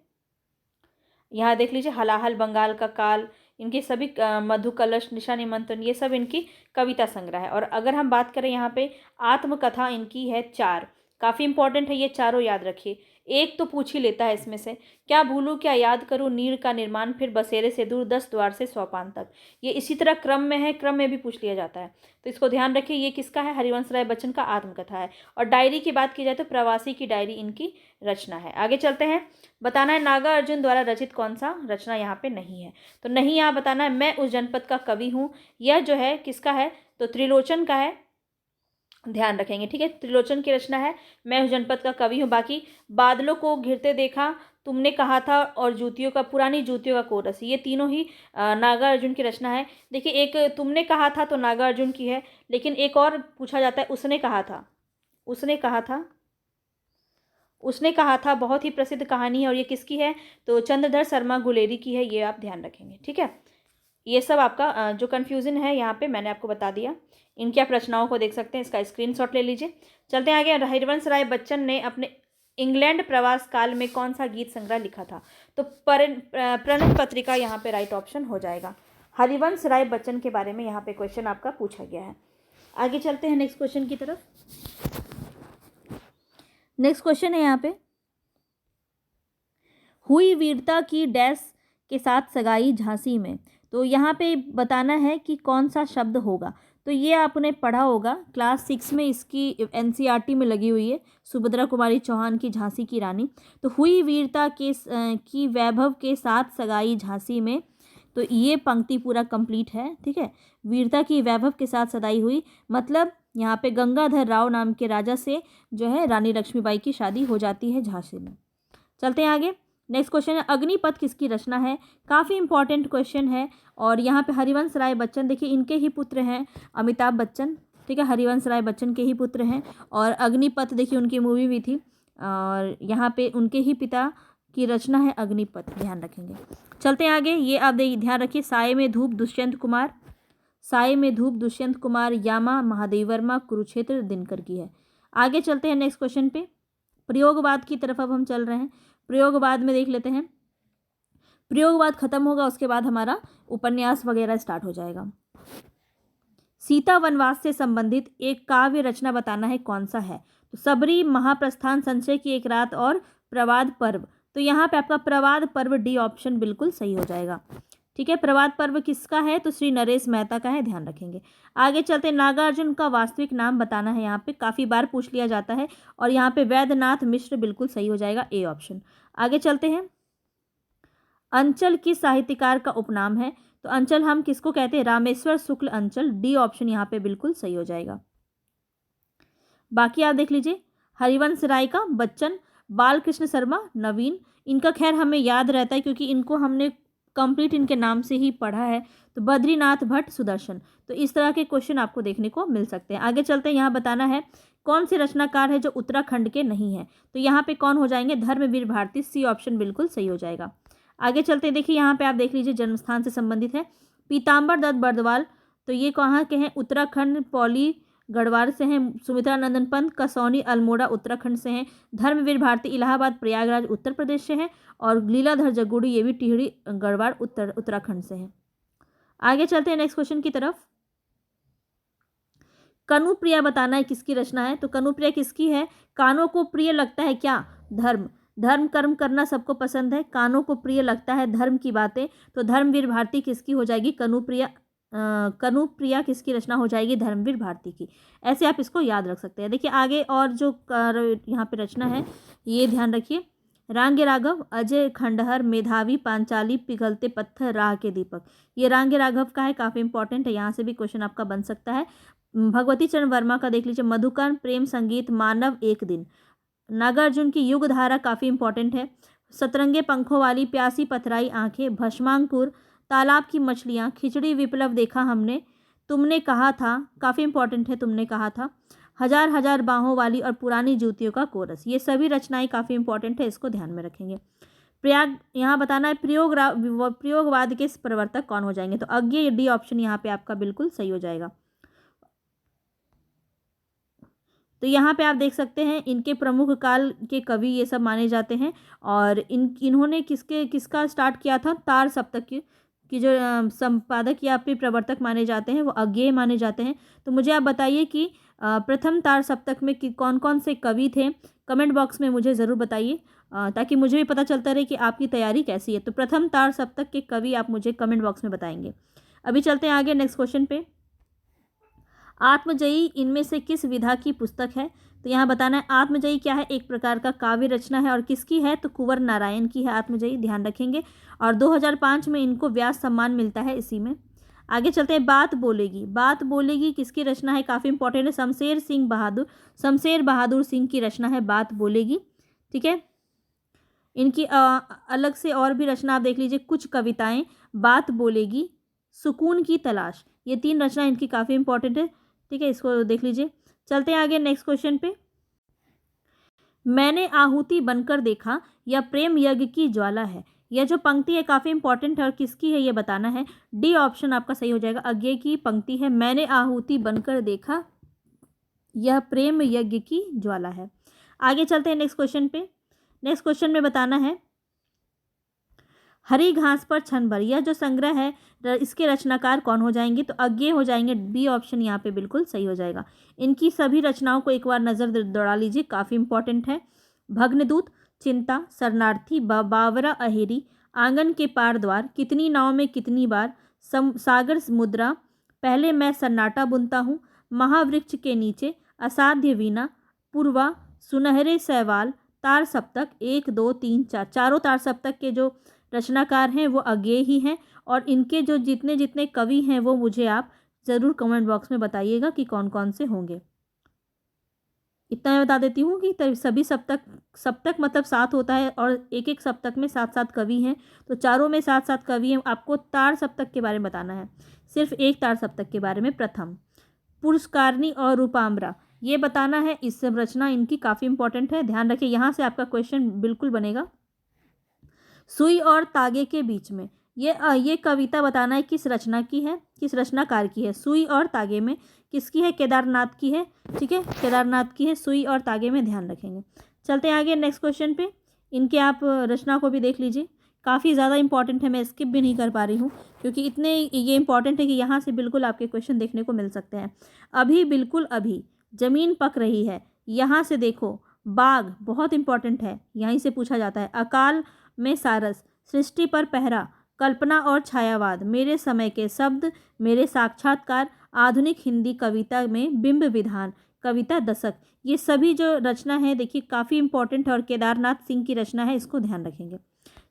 यहाँ देख लीजिए, हलाहल, बंगाल का काल, इनकी सभी मधु कलश, निशा निमंत्रण, ये सब इनकी कविता संग्रह है। और अगर हम बात करें यहाँ पे आत्मकथा इनकी है 4, काफ़ी इंपॉर्टेंट है ये चारों, याद रखिए। एक तो पूछ ही लेता है इसमें से, क्या भूलूं क्या याद करूं, नीर का निर्माण, फिर बसेरे से दूर, 10 द्वार से सोपान तक, ये इसी तरह क्रम में है, क्रम में भी पूछ लिया जाता है, तो इसको ध्यान रखिए। ये किसका है? हरिवंश राय बच्चन का आत्मकथा है। और डायरी की बात की जाए तो प्रवासी की डायरी इनकी रचना है। आगे चलते हैं, बताना है नागार्जुन द्वारा रचित कौन सा रचना यहाँ पे नहीं है। तो नहीं यहाँ बताना है मैं उस जनपद का कवि हूँ, यह जो है किसका है? तो त्रिलोचन का है, ध्यान रखेंगे, ठीक है। त्रिलोचन की रचना है, मैं उस जनपद का कवि हूँ। बाकी बादलों को घिरते देखा, तुमने कहा था, और जूतियों का, पुरानी जूतियों का कोरस, ये तीनों ही नागार्जुन की रचना है। देखिए, एक तुमने कहा था तो नागार्जुन की है, लेकिन एक और पूछा जाता है, उसने कहा था, उसने कहा था, उसने कहा था, बहुत ही प्रसिद्ध कहानी है, और ये किसकी है? तो चंद्रधर शर्मा गुलेरी की है, ये आप ध्यान रखेंगे, ठीक है। ये सब आपका जो कन्फ्यूज़न है यहाँ पे मैंने आपको बता दिया। इनकी आप रचनाओं को देख सकते हैं, इसका स्क्रीनशॉट ले लीजिए। चलते हैं आगे। हरिवंश राय बच्चन ने अपने इंग्लैंड प्रवास काल में कौन सा गीत संग्रह लिखा था? तो प्रणय पत्रिका यहाँ पे राइट ऑप्शन हो जाएगा। हरिवंश राय बच्चन के बारे में यहाँ पे क्वेश्चन आपका पूछा गया है। आगे चलते हैं नेक्स्ट क्वेश्चन की तरफ। नेक्स्ट क्वेश्चन है यहाँ पे, हुई वीरता की डैश के साथ सगाई झांसी में, तो यहाँ पे बताना है कि कौन सा शब्द होगा। तो ये आपने पढ़ा होगा क्लास 6 में, इसकी एनसीईआरटी में लगी हुई है, सुभद्रा कुमारी चौहान की झांसी की रानी। तो हुई वीरता के की वैभव के साथ सगाई झांसी में, तो ये पंक्ति पूरा कंप्लीट है, ठीक है। वीरता की वैभव के साथ सगाई हुई, मतलब यहाँ पे गंगाधर राव नाम के राजा से जो है रानी लक्ष्मीबाई की शादी हो जाती है झांसी में। चलते हैं आगे। नेक्स्ट क्वेश्चन है, अग्निपथ किसकी रचना है? काफ़ी इंपॉर्टेंट क्वेश्चन है। और यहाँ पे हरिवंश राय बच्चन, देखिए इनके ही पुत्र हैं अमिताभ बच्चन, ठीक है, हरिवंश राय बच्चन के ही पुत्र हैं। और अग्निपथ देखिए उनकी मूवी भी थी, और यहाँ पे उनके ही पिता की रचना है अग्निपथ, ध्यान रखेंगे। चलते हैं आगे। ये आप ध्यान रखिए, साये में धूप दुष्यंत कुमार, साये में धूप दुष्यंत कुमार, यामा महादेव वर्मा, कुरुक्षेत्र दिनकर की है। आगे चलते हैं नेक्स्ट क्वेश्चन पे। प्रयोगवाद की तरफ अब हम चल रहे हैं। प्रयोगवाद में देख लेते हैं, प्रयोगवाद खत्म होगा उसके बाद हमारा उपन्यास वगैरह स्टार्ट हो जाएगा। सीता वनवास से संबंधित एक काव्य रचना बताना है, कौन सा है? तो सबरी, महाप्रस्थान, संशय की एक रात और प्रवाद पर्व। तो यहाँ पे आपका प्रवाद पर्व डी ऑप्शन बिल्कुल सही हो जाएगा, ठीक है। प्रवाद पर्व किसका है? तो श्री नरेश मेहता का है, ध्यान रखेंगे। आगे चलते, नागार्जुन का वास्तविक नाम बताना है, यहाँ पे काफ़ी बार पूछ लिया जाता है, और यहाँ पे वैद्यनाथ मिश्र बिल्कुल सही हो जाएगा, ए ऑप्शन। आगे चलते हैं, अंचल किस साहित्यकार का उपनाम है? तो अंचल हम किसको कहते हैं? रामेश्वर शुक्ल अंचल, डी ऑप्शन यहाँ पे बिल्कुल सही हो जाएगा। बाकी आप देख लीजिए, हरिवंश राय का बच्चन, बालकृष्ण शर्मा, नवीन, इनका खैर हमें याद रहता है क्योंकि इनको हमने कंप्लीट इनके नाम से ही पढ़ा है। तो बद्रीनाथ भट्ट सुदर्शन। तो इस तरह के क्वेश्चन आपको देखने को मिल सकते हैं। आगे चलते हैं, यहाँ बताना है कौन से रचनाकार है जो उत्तराखंड के नहीं हैं। तो यहाँ पे कौन हो जाएंगे, धर्मवीर भारती। सी ऑप्शन बिल्कुल सही हो जाएगा। आगे चलते हैं, देखिए यहाँ पे आप देख लीजिए जन्मस्थान से संबंधित है पीताम्बर दत्त बर्दवाल। तो ये कहाँ के हैं, उत्तराखंड पौली गढ़वाल से हैं। सुमित्रा नंदन पंत कसौनी अल्मोड़ा उत्तराखंड से हैं। धर्मवीर भारती इलाहाबाद प्रयागराज उत्तर प्रदेश से हैं। और लीलाधर जगुड़ी ये भी टिहरी गढ़वाल उत्तराखंड से हैं। आगे चलते हैं नेक्स्ट क्वेश्चन की तरफ। कनुप्रिया बताना है किसकी रचना है। तो कनुप्रिया किसकी है, कानों को प्रिय लगता है क्या, धर्म। धर्म कर्म करना सबको पसंद है, कानों को प्रिय लगता है धर्म की बातें। तो धर्मवीर भारती किसकी हो जाएगी, कनुप्रिया। कनुप्रिया किसकी रचना हो जाएगी, धर्मवीर भारती की। ऐसे आप इसको याद रख सकते हैं। देखिए आगे और जो यहाँ पे रचना है ये ध्यान रखिए। रांगे राघव, अजय खंडहर, मेधावी, पांचाली, पिघलते पत्थर, राह के दीपक। ये रांगे राघव का है, काफ़ी इंपॉर्टेंट है, यहाँ से भी क्वेश्चन आपका बन सकता है। भगवती चरण वर्मा का देख लीजिए, मधुकरण, प्रेम संगीत, मानव एक दिन। नागार्जुन की युग धारा काफ़ी इंपॉर्टेंट है। सतरंगे पंखों वाली, प्यासी पथराई आंखें, भस्मांकुर, तालाब की मछलियाँ, खिचड़ी विप्लव देखा हमने, तुमने कहा था, काफ़ी इंपॉर्टेंट है, तुमने कहा था, हजार हजार बाहों वाली और पुरानी जूतियों का कोरस। ये सभी रचनाएं काफ़ी इंपॉर्टेंट है, इसको ध्यान में रखेंगे। प्रयाग यहाँ बताना है प्रयोगवाद के प्रवर्तक कौन हो जाएंगे। तो अज्ञेय, डी ऑप्शन यहाँ पे आपका बिल्कुल सही हो जाएगा। तो यहाँ पे आप देख सकते हैं इनके प्रमुख काल के कवि ये सब माने जाते हैं। और इन्होंने किसका स्टार्ट किया था, तार सप्तक की जो संपादक या फिर प्रवर्तक माने जाते हैं वो अज्ञेय माने जाते हैं। तो मुझे आप बताइए कि प्रथम तार सप्तक में कौन कौन से कवि थे, कमेंट बॉक्स में मुझे ज़रूर बताइए, ताकि मुझे भी पता चलता रहे कि आपकी तैयारी कैसी है। तो प्रथम तार सप्तक के कवि आप मुझे कमेंट बॉक्स में बताएंगे। अभी चलते हैं आगे नेक्स्ट क्वेश्चन पे। आत्मजयी इनमें से किस विधा की पुस्तक है। तो यहाँ बताना है आत्मजयी क्या है, एक प्रकार का काव्य रचना है। और किसकी है, तो कुंवर नारायण की है आत्मजयी, ध्यान रखेंगे। और 2005 में इनको व्यास सम्मान मिलता है इसी में। आगे चलते हैं, बात बोलेगी। बात बोलेगी किसकी रचना है, काफ़ी इंपॉर्टेंट है, शमशेर बहादुर सिंह की रचना है बात बोलेगी। ठीक है, इनकी अलग से और भी रचना आप देख लीजिए, कुछ कविताएं, बात बोलेगी, सुकून की तलाश, ये 3 रचना इनकी काफ़ी इंपॉर्टेंट है। ठीक है, इसको देख लीजिए। चलते हैं आगे नेक्स्ट क्वेश्चन पे। मैंने आहुति बनकर देखा, यह प्रेम यज्ञ की ज्वाला है। यह जो पंक्ति है काफ़ी इंपॉर्टेंट है और किसकी है ये बताना है। डी ऑप्शन आपका सही हो जाएगा, अज्ञेय की पंक्ति है, मैंने आहुति बनकर देखा, यह प्रेम यज्ञ की ज्वाला है। आगे चलते हैं नेक्स्ट क्वेश्चन पे। नेक्स्ट क्वेश्चन में बताना है हरी घास पर छन भर, यह जो संग्रह है इसके रचनाकार कौन हो जाएंगे। तो अज्ञेय हो जाएंगे, बी ऑप्शन यहाँ पे बिल्कुल सही हो जाएगा। इनकी सभी रचनाओं को एक बार नज़र दौड़ा लीजिए, काफ़ी इंपॉर्टेंट है। भग्नदूत, चिंता, शरणार्थी, बावरा अहेरी, आंगन के पार द्वार, कितनी नाव में कितनी बार, सागर मुद्रा, पहले मैं सन्नाटा बुनता हूँ, महावृक्ष के नीचे, असाध्य वीणा, पूर्वा, सुनहरे सैवाल, तार सप्तक 1 2 3 4, चारों तार सप्तक के जो रचनाकार हैं वो अज्ञेय ही हैं। और इनके जो जितने जितने कवि हैं वो मुझे आप ज़रूर कमेंट बॉक्स में बताइएगा कि कौन कौन से होंगे। इतना मैं बता देती हूँ कि सभी सप्तक मतलब 7 होता है और एक एक सप्तक में 7-7 कवि हैं। तो चारों में 7-7 कवि हैं। आपको तार सप्तक के बारे में बताना है, सिर्फ एक तार सप्तक के बारे में। प्रथम पुरस्कारनी और रूपाम्बरा, ये बताना है। इस सब रचना इनकी काफ़ी इंपॉर्टेंट है, ध्यान रखिए, यहाँ से आपका क्वेश्चन बिल्कुल बनेगा। सुई और तागे के बीच में, ये कविता बताना है किस रचना की है, किस रचनाकार की है। सुई और तागे में किसकी है, केदारनाथ की है। ठीक है, केदारनाथ की है सुई और तागे में, ध्यान रखेंगे। चलते हैं आगे नेक्स्ट क्वेश्चन पे। इनके आप रचना को भी देख लीजिए, काफ़ी ज़्यादा इंपॉर्टेंट है, मैं स्किप भी नहीं कर पा रही हूँ क्योंकि इतने ये इंपॉर्टेंट है कि यहाँ से बिल्कुल आपके क्वेश्चन देखने को मिल सकते हैं। अभी बिल्कुल अभी, ज़मीन पक रही है, यहाँ से देखो, बाघ बहुत इंपॉर्टेंट है, यहीं से पूछा जाता है। अकाल में सारस, सृष्टि पर पहरा, कल्पना और छायावाद, मेरे समय के शब्द, मेरे साक्षात्कार, आधुनिक हिंदी कविता में बिंब विधान, कविता दशक, ये सभी जो रचना है देखिए काफ़ी इंपॉर्टेंट है और केदारनाथ सिंह की रचना है, इसको ध्यान रखेंगे।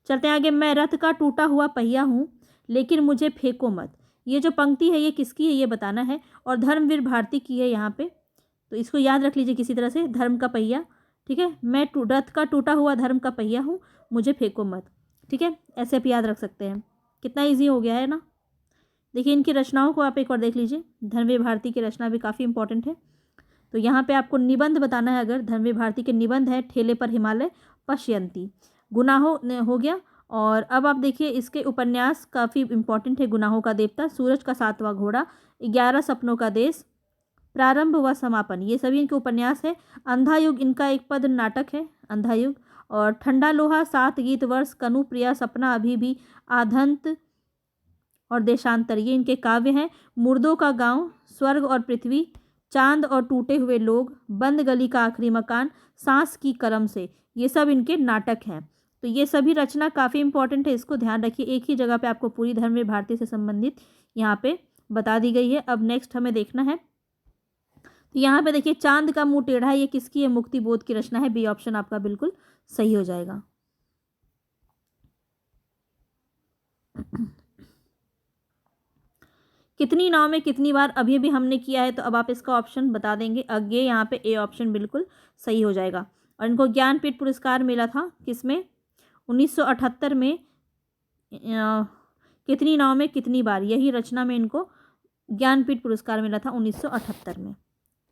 चलते हैं आगे। मैं रथ का टूटा हुआ पहिया हूँ लेकिन मुझे फेंको मत, ये जो पंक्ति है ये किसकी है ये बताना है और धर्मवीर भारती की है यहाँ पे, तो इसको याद रख लीजिए किसी तरह से। धर्म का पहिया, ठीक है, मैं रथ का टूटा हुआ धर्म का पहिया हूँ, मुझे फेंको मत। ठीक है, ऐसे आप याद रख सकते हैं। कितना ईजी हो गया है ना। देखिए इनकी रचनाओं को आप एक बार देख लीजिए। धनवे भारती की रचना भी काफ़ी इंपॉर्टेंट है। तो यहाँ पे आपको निबंध बताना है। अगर धनवे भारती के निबंध है ठेले पर हिमालय, पश्यंती, गुनाहों हो गया। और अब आप देखिए इसके उपन्यास काफ़ी इंपॉर्टेंट है। गुनाहों का देवता, सूरज का सातवां घोड़ा, 11 सपनों का देश, प्रारंभ व समापन, ये सभी इनके उपन्यास है। अंधा युग इनका एक पद नाटक है, अंधा युग। और ठंडा लोहा, 7 गीत वर्ष, कनु प्रिया, सपना अभी भी, आधंत और देशांतर, ये इनके काव्य हैं। मुर्दों का गांव, स्वर्ग और पृथ्वी, चांद और टूटे हुए लोग, बंद गली का आखिरी मकान, सांस की करम से, ये सब इनके नाटक हैं। तो ये सभी रचना काफ़ी इंपॉर्टेंट है, इसको ध्यान रखिए। एक ही जगह पे आपको पूरी धर्मवीर भारती से संबंधित यहाँ पे बता दी गई है। अब नेक्स्ट हमें देखना है, तो यहाँ पे देखिए चांद का मुंह टेढ़ा, ये किसकी है? मुक्ति बोध की रचना है। बी ऑप्शन आपका बिल्कुल सही हो जाएगा। कितनी नाव में कितनी बार, अभी भी हमने किया है, तो अब आप इसका ऑप्शन बता देंगे। अगे यहाँ पे ए ऑप्शन बिल्कुल सही हो जाएगा। और इनको ज्ञानपीठ पुरस्कार मिला था किसमें? 1978 में। कितनी नाव में कितनी बार, यही रचना में इनको ज्ञानपीठ पुरस्कार मिला था 1978 में।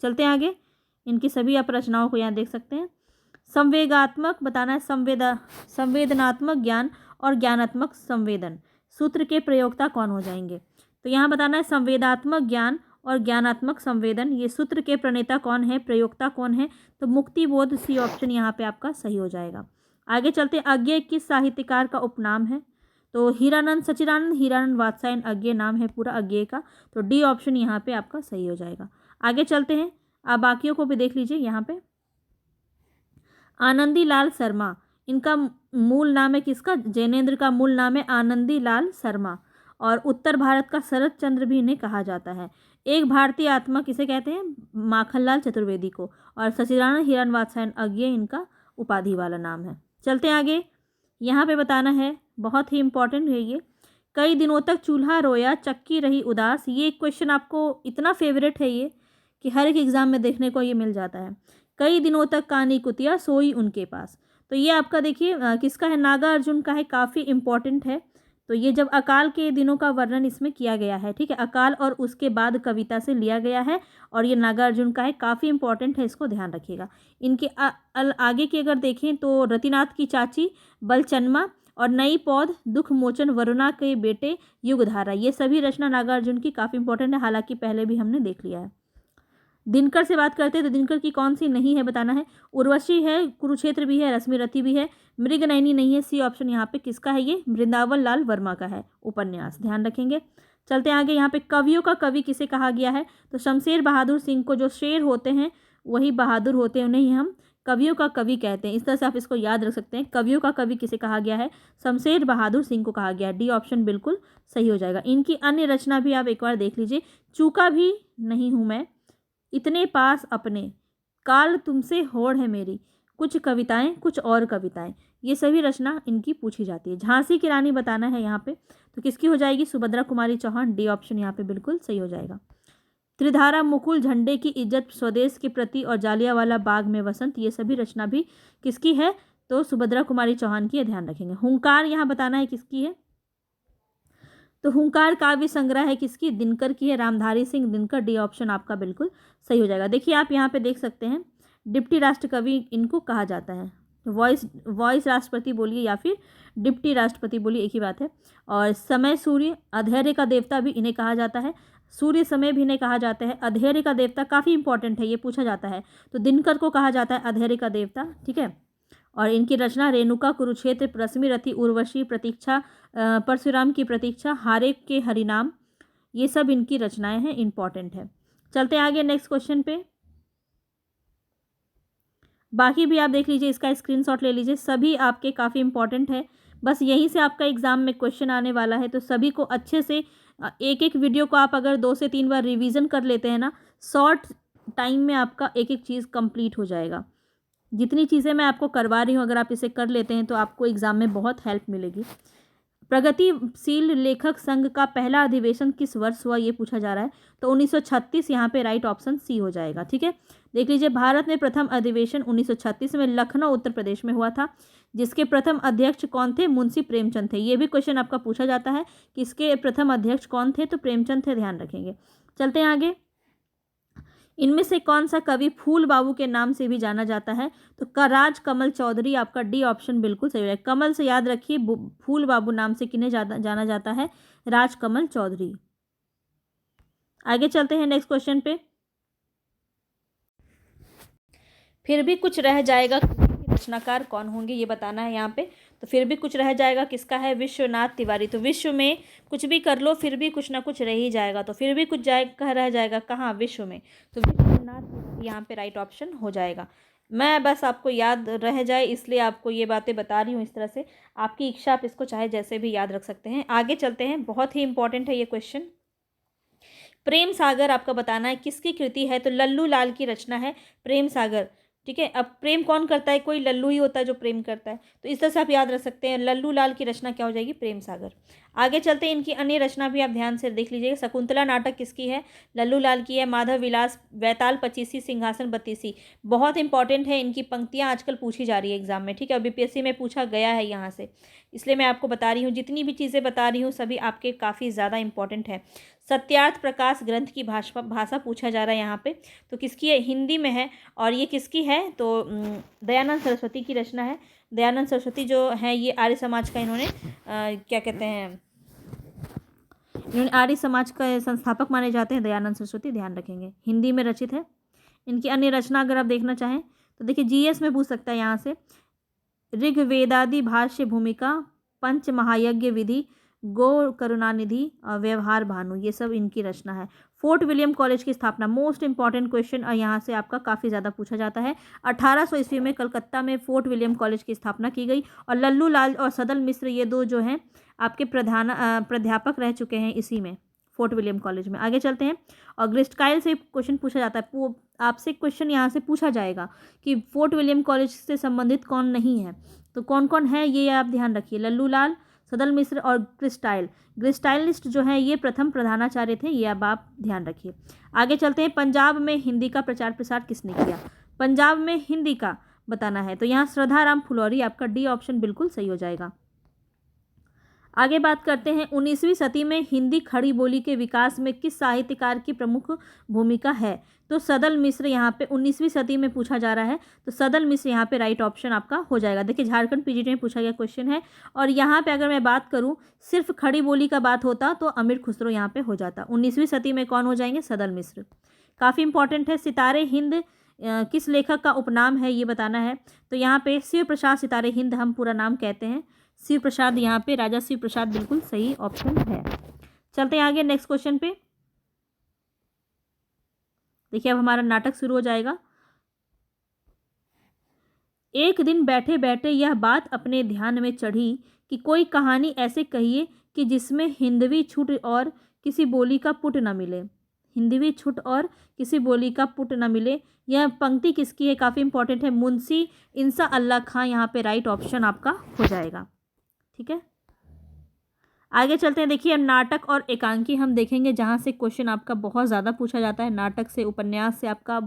चलते हैं आगे, इनकी सभी आप रचनाओं को यहाँ देख सकते हैं। संवेगात्मक बताना है, संवेदनात्मक ज्ञान और ज्ञानात्मक संवेदन, सूत्र के प्रयोक्ता कौन हो जाएंगे? तो यहाँ बताना है संवेदात्मक ज्ञान और ज्ञानात्मक संवेदन, ये सूत्र के प्रणेता कौन है, प्रयोक्ता कौन है? तो मुक्ति बोध, सी ऑप्शन यहाँ पे आपका सही हो जाएगा। आगे चलते, अज्ञेय किस साहित्यकार का उपनाम है? तो हीरानंद सच्चिदानंद, हीरानंद वात्स्यायन अज्ञेय नाम है पूरा अज्ञेय का। तो डी ऑप्शन यहाँ पे आपका सही हो जाएगा। आगे चलते हैं, आप बाकियों को भी देख लीजिए। यहाँ पे आनंदी लाल शर्मा, इनका मूल नाम है किसका? जैनेन्द्र का मूल नाम है आनंदी लाल शर्मा। और उत्तर भारत का शरद चंद्र भी इन्हें कहा जाता है। एक भारतीय आत्मा किसे कहते हैं? माखनलाल चतुर्वेदी को। और सच्चिदानंद हीरानंद वात्स्यायन अज्ञेय इनका उपाधि वाला नाम है। चलते हैं आगे, यहाँ पे बताना है, बहुत ही इंपॉर्टेंट है ये। कई दिनों तक चूल्हा रोया, चक्की रही उदास, ये क्वेश्चन आपको इतना फेवरेट है ये कि हर एक एग्जाम में देखने को ये मिल जाता है। कई दिनों तक कानी कुतिया सोई उनके पास, तो ये आपका देखिए किसका है? नागार्जुन का है, काफ़ी इंपॉर्टेंट है। तो ये जब अकाल के दिनों का वर्णन इसमें किया गया है, ठीक है, अकाल और उसके बाद कविता से लिया गया है। और ये नागार्जुन का है, काफ़ी इंपॉर्टेंट है, इसको ध्यान रखिएगा। इनके आगे की अगर देखें तो रतिनाथ की चाची बलचन्मा और नई पौध, दुख मोचन, वरुणा के बेटे, युगधारा, ये सभी रचना नागार्जुन की काफ़ी इंपॉर्टेंट है, हालांकि पहले भी हमने देख लिया है। दिनकर से बात करते हैं, तो दिनकर की कौन सी नहीं है बताना है। उर्वशी है, कुरुक्षेत्र भी है, रश्मिरथी भी है, मृगनयनी नहीं है। सी ऑप्शन यहाँ पे किसका है? ये वृंदावन लाल वर्मा का है उपन्यास, ध्यान रखेंगे। चलते हैं आगे, यहाँ पे कवियों का कवि किसे कहा गया है? तो शमशेर बहादुर सिंह को, जो शेर होते हैं वही बहादुर होते हैं, उन्हें ही हम कवियों का कवि कहते हैं। इस तरह से आप इसको याद रख सकते हैं। कवियों का कवि किसे कहा गया है? शमशेर बहादुर सिंह को कहा गया है। डी ऑप्शन बिल्कुल सही हो जाएगा। इनकी अन्य रचना भी आप एक बार देख लीजिए। चूका भी नहीं हूँ मैं, इतने पास अपने, काल तुमसे होड़ है मेरी, कुछ कविताएं कुछ और कविताएं, ये सभी रचना इनकी पूछी जाती है। झांसी की रानी बताना है यहाँ पे, तो किसकी हो जाएगी? सुभद्रा कुमारी चौहान। डी ऑप्शन यहाँ पे बिल्कुल सही हो जाएगा। त्रिधारा, मुकुल, झंडे की इज्जत, स्वदेश के प्रति और जालियांवाला बाग में वसंत, ये सभी रचना भी किसकी है? तो सुभद्रा कुमारी चौहान की है, ध्यान रखेंगे। हुंकार यहाँ बताना है किसकी है? तो हुंकार काव्य संग्रह है किसकी? दिनकर की है, रामधारी सिंह दिनकर। डी ऑप्शन आपका बिल्कुल सही हो जाएगा। देखिए आप यहाँ पे देख सकते हैं, डिप्टी राष्ट्रकवि इनको कहा जाता है। वॉइस राष्ट्रपति बोलिए या फिर डिप्टी राष्ट्रपति बोलिए, एक ही बात है। और समय सूर्य, अधैर्य का देवता भी इन्हें कहा जाता है। सूर्य समय भी इन्हें कहा जाता है। अधैर्य का देवता काफ़ी इंपॉर्टेंट है, ये पूछा जाता है। तो दिनकर को कहा जाता है अधैर्य का देवता, ठीक है। और इनकी रचना रेणुका, कुरुक्षेत्र, रश्मिरथी, उर्वशी, प्रतीक्षा, परशुराम की प्रतीक्षा, हारे के हरिनाम, ये सब इनकी रचनाएं हैं, इंपॉर्टेंट है। चलते आगे नेक्स्ट क्वेश्चन पे। बाकी भी आप देख लीजिए, इसका स्क्रीनशॉट ले लीजिए, सभी आपके काफ़ी इंपॉर्टेंट है। बस यहीं से आपका एग्ज़ाम में क्वेश्चन आने वाला है, तो सभी को अच्छे से एक एक वीडियो को आप अगर 2 से 3 बार रिवीजन कर लेते हैं ना, शॉर्ट टाइम में आपका एक एक चीज़ कंप्लीट हो जाएगा। जितनी चीज़ें मैं आपको करवा रही हूँ, अगर आप इसे कर लेते हैं तो आपको एग्ज़ाम में बहुत हेल्प मिलेगी। प्रगतिशील लेखक संघ का पहला अधिवेशन किस वर्ष हुआ, ये पूछा जा रहा है। तो 1936 यहाँ पे राइट ऑप्शन सी हो जाएगा, ठीक है। देख लीजिए, भारत में प्रथम अधिवेशन 1936 में लखनऊ उत्तर प्रदेश में हुआ था, जिसके प्रथम अध्यक्ष कौन थे? मुंशी प्रेमचंद थे। ये भी क्वेश्चन आपका पूछा जाता है कि इसके प्रथम अध्यक्ष कौन थे, तो प्रेमचंद थे, ध्यान रखेंगे। चलते हैं आगे। इनमें से कौन सा कवि फूल बाबू के नाम से भी जाना जाता है? तो राज कमल चौधरी, आपका डी ऑप्शन बिल्कुल सही है। कमल से याद रखिए, फूल बाबू नाम से किन्हें जाना जाता है? राज कमल चौधरी। आगे चलते हैं नेक्स्ट क्वेश्चन पे। फिर भी कुछ रह जाएगा, रचनाकार कौन होंगे ये बताना है यहाँ पे। तो फिर भी कुछ रह जाएगा किसका है? विश्वनाथ तिवारी। तो विश्व में कुछ भी कर लो, फिर भी कुछ ना कुछ रह ही जाएगा। तो फिर भी कुछ रह जाएगा कहाँ? विश्व में। तो विश्वनाथ यहाँ पे राइट ऑप्शन हो जाएगा। मैं बस आपको याद रह जाए इसलिए आपको ये बातें बता रही हूँ इस तरह से। आपकी इच्छा, आप इसको चाहे जैसे भी याद रख सकते हैं। आगे चलते हैं, बहुत ही इंपॉर्टेंट है ये क्वेश्चन। प्रेम सागर आपका बताना है किसकी कृति है? तो लल्लू लाल की रचना है प्रेम सागर। ठीक है, अब प्रेम कौन करता है? कोई लल्लू ही होता है जो प्रेम करता है। तो इस तरह से आप याद रख सकते हैं, लल्लू लाल की रचना क्या हो जाएगी? प्रेम सागर। आगे चलते हैं, इनकी अन्य रचना भी आप ध्यान से देख लीजिएगा। शकुंतला नाटक किसकी है? लल्लू लाल की है। माधव विलास, वैताल पचीसी, सिंहासन बत्तीसी। बहुत इंपॉर्टेंट है, इनकी पंक्तियाँ आजकल पूछी जा रही है एग्जाम में। ठीक है, बीपीएससी में पूछा गया है यहाँ से, इसलिए मैं आपको बता रही हूँ। जितनी भी चीज़ें बता रही हूँ सभी आपके काफ़ी ज़्यादा इंपॉर्टेंट है। सत्यार्थ प्रकाश ग्रंथ की भाषा पूछा जा रहा है यहाँ पे। तो किसकी है? हिंदी में है। और ये किसकी है? तो दयानंद सरस्वती की रचना है। दयानंद सरस्वती जो है ये आर्य समाज का इन्होंने क्या कहते हैं, इन्होंने आर्य समाज का संस्थापक माने जाते हैं दयानंद सरस्वती, ध्यान रखेंगे। हिंदी में रचित है। इनकी अन्य रचना अगर आप देखना चाहें तो देखिए, जीएस में पूछ सकता है यहाँ से। ऋग्वेदादि भाष्य भूमिका, पंच महायज्ञ विधि, गौ करुणानिधि, व्यवहार भानु, ये सब इनकी रचना है। फोर्ट विलियम कॉलेज की स्थापना, मोस्ट इंपॉर्टेंट क्वेश्चन, और यहाँ से आपका काफ़ी ज़्यादा पूछा जाता है। 1800 ईस्वी में कलकत्ता में फोर्ट विलियम कॉलेज की स्थापना की गई। और लल्लू लाल और सदल मिश्र ये दो जो हैं आपके प्राध्यापक रह चुके हैं इसी में, फोर्ट विलियम कॉलेज में। आगे चलते हैं, और ग्रिस्टाइल से क्वेश्चन पूछा जाता है। आपसे क्वेश्चन यहाँ से पूछा जाएगा कि फोर्ट विलियम कॉलेज से संबंधित कौन नहीं है, तो कौन कौन है ये आप ध्यान रखिए। लल्लू लाल, सदल मिश्र और ग्रिस्टाइलिस्ट जो है ये प्रथम प्रधानाचार्य थे, ये अब आप ध्यान रखिए। आगे चलते हैं, पंजाब में हिंदी का प्रचार प्रसार किसने किया? पंजाब में हिंदी का बताना है, तो यहाँ श्रद्धाराम फुलौरी, आपका डी ऑप्शन बिल्कुल सही हो जाएगा। आगे बात करते हैं, 19वीं सदी में हिंदी खड़ी बोली के विकास में किस साहित्यकार की प्रमुख भूमिका है? तो सदल मिश्र यहाँ पे 19वीं सदी में पूछा जा रहा है, तो सदल मिश्र यहाँ पे राइट ऑप्शन आपका हो जाएगा। देखिए, झारखंड पीजीटी में पूछा गया क्वेश्चन है। और यहाँ पे अगर मैं बात करूँ सिर्फ खड़ी बोली का बात होता तो अमीर खुसरो यहाँ पे हो जाता। 19वीं सदी में कौन हो जाएंगे? सदल मिश्र। काफ़ी इंपॉर्टेंट है। सितारे हिंद किस लेखक का उपनाम है ये बताना है। तो यहाँ पे शिव प्रसाद सितारे हिंद हम पूरा नाम कहते हैं। शिव प्रसाद, यहाँ पे राजा शिव प्रसाद बिल्कुल सही ऑप्शन है। चलते हैं आगे नेक्स्ट क्वेश्चन पे। देखिए, अब हमारा नाटक शुरू हो जाएगा। एक दिन बैठे बैठे यह बात अपने ध्यान में चढ़ी कि कोई कहानी ऐसे कहिए कि जिसमें हिंदवी छुट और किसी बोली का पुट न मिले। हिंदवी छुट और किसी बोली का पुट न मिले, यह पंक्ति किसकी है? काफ़ी इंपॉर्टेंट है, मुंशी इंसा अल्लाह खां, यहाँ पे राइट ऑप्शन आपका हो जाएगा। ठीक है, आगे चलते हैं। देखिए, नाटक और एकांकी हम देखेंगे, जहाँ से क्वेश्चन आपका बहुत ज़्यादा पूछा जाता है। नाटक से, उपन्यास से आपका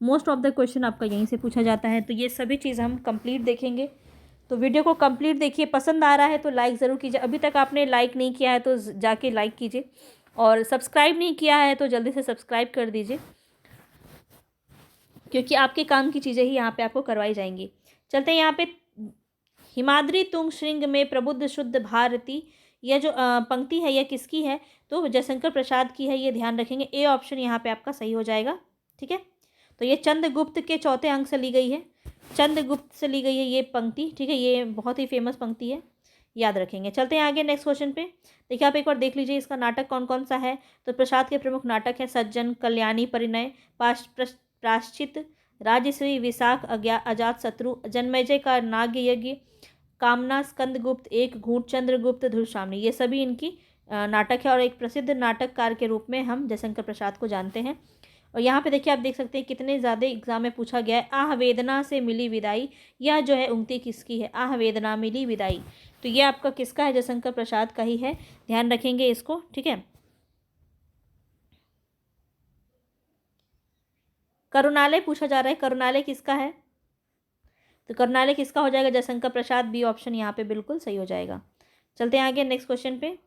मोस्ट ऑफ द क्वेश्चन आपका यहीं से पूछा जाता है। तो ये सभी चीज़ हम कंप्लीट देखेंगे। तो वीडियो को कंप्लीट देखिए। पसंद आ रहा है तो लाइक ज़रूर कीजिए। अभी तक आपने लाइक नहीं किया है तो जाके लाइक कीजिए, और सब्सक्राइब नहीं किया है तो जल्दी से सब्सक्राइब कर दीजिए, क्योंकि आपके काम की चीज़ें ही यहाँ पे आपको करवाई जाएंगी। चलते हैं यहाँ पे, हिमाद्री तुंग श्रृंग में प्रबुद्ध शुद्ध भारती, यह जो पंक्ति है यह किसकी है? तो जयशंकर प्रसाद की है, ये ध्यान रखेंगे। ए ऑप्शन यहाँ पे आपका सही हो जाएगा। ठीक है, तो ये चंद्रगुप्त के चौथे अंक से ली गई है, चंद्रगुप्त से ली गई है ये पंक्ति। ठीक है, ये बहुत ही फेमस पंक्ति है, याद रखेंगे। चलते हैं आगे नेक्स्ट क्वेश्चन पे। देखिए, आप एक बार देख लीजिए इसका नाटक कौन कौन सा है। तो प्रसाद के प्रमुख नाटक है सज्जन, कल्याणी, परिणय, प्राश्चित, राजश्री, विशाख, अजात शत्रु, जन्मेजय का नाग्य यज्ञ, कामना, स्कंदगुप्त, एक घूट, चंद्रगुप्त, धुरसामनी, ये सभी इनकी नाटक है। और एक प्रसिद्ध नाटककार के रूप में हम जयशंकर प्रसाद को जानते हैं। और यहाँ पे देखिए, आप देख सकते हैं कितने ज़्यादा एग्जाम में पूछा गया है। आह वेदना से मिली विदाई, यह जो है उक्ति किसकी है? आह वेदना मिली विदाई, तो ये आपका किसका है? जयशंकर प्रसाद का ही है, ध्यान रखेंगे इसको। ठीक है, करुणालय पूछा जा रहा है, करुणालय किसका है? तो करुणालय किसका हो जाएगा? जयशंकर प्रसाद, बी ऑप्शन यहाँ पे बिल्कुल सही हो जाएगा। चलते हैं आगे नेक्स्ट क्वेश्चन पे।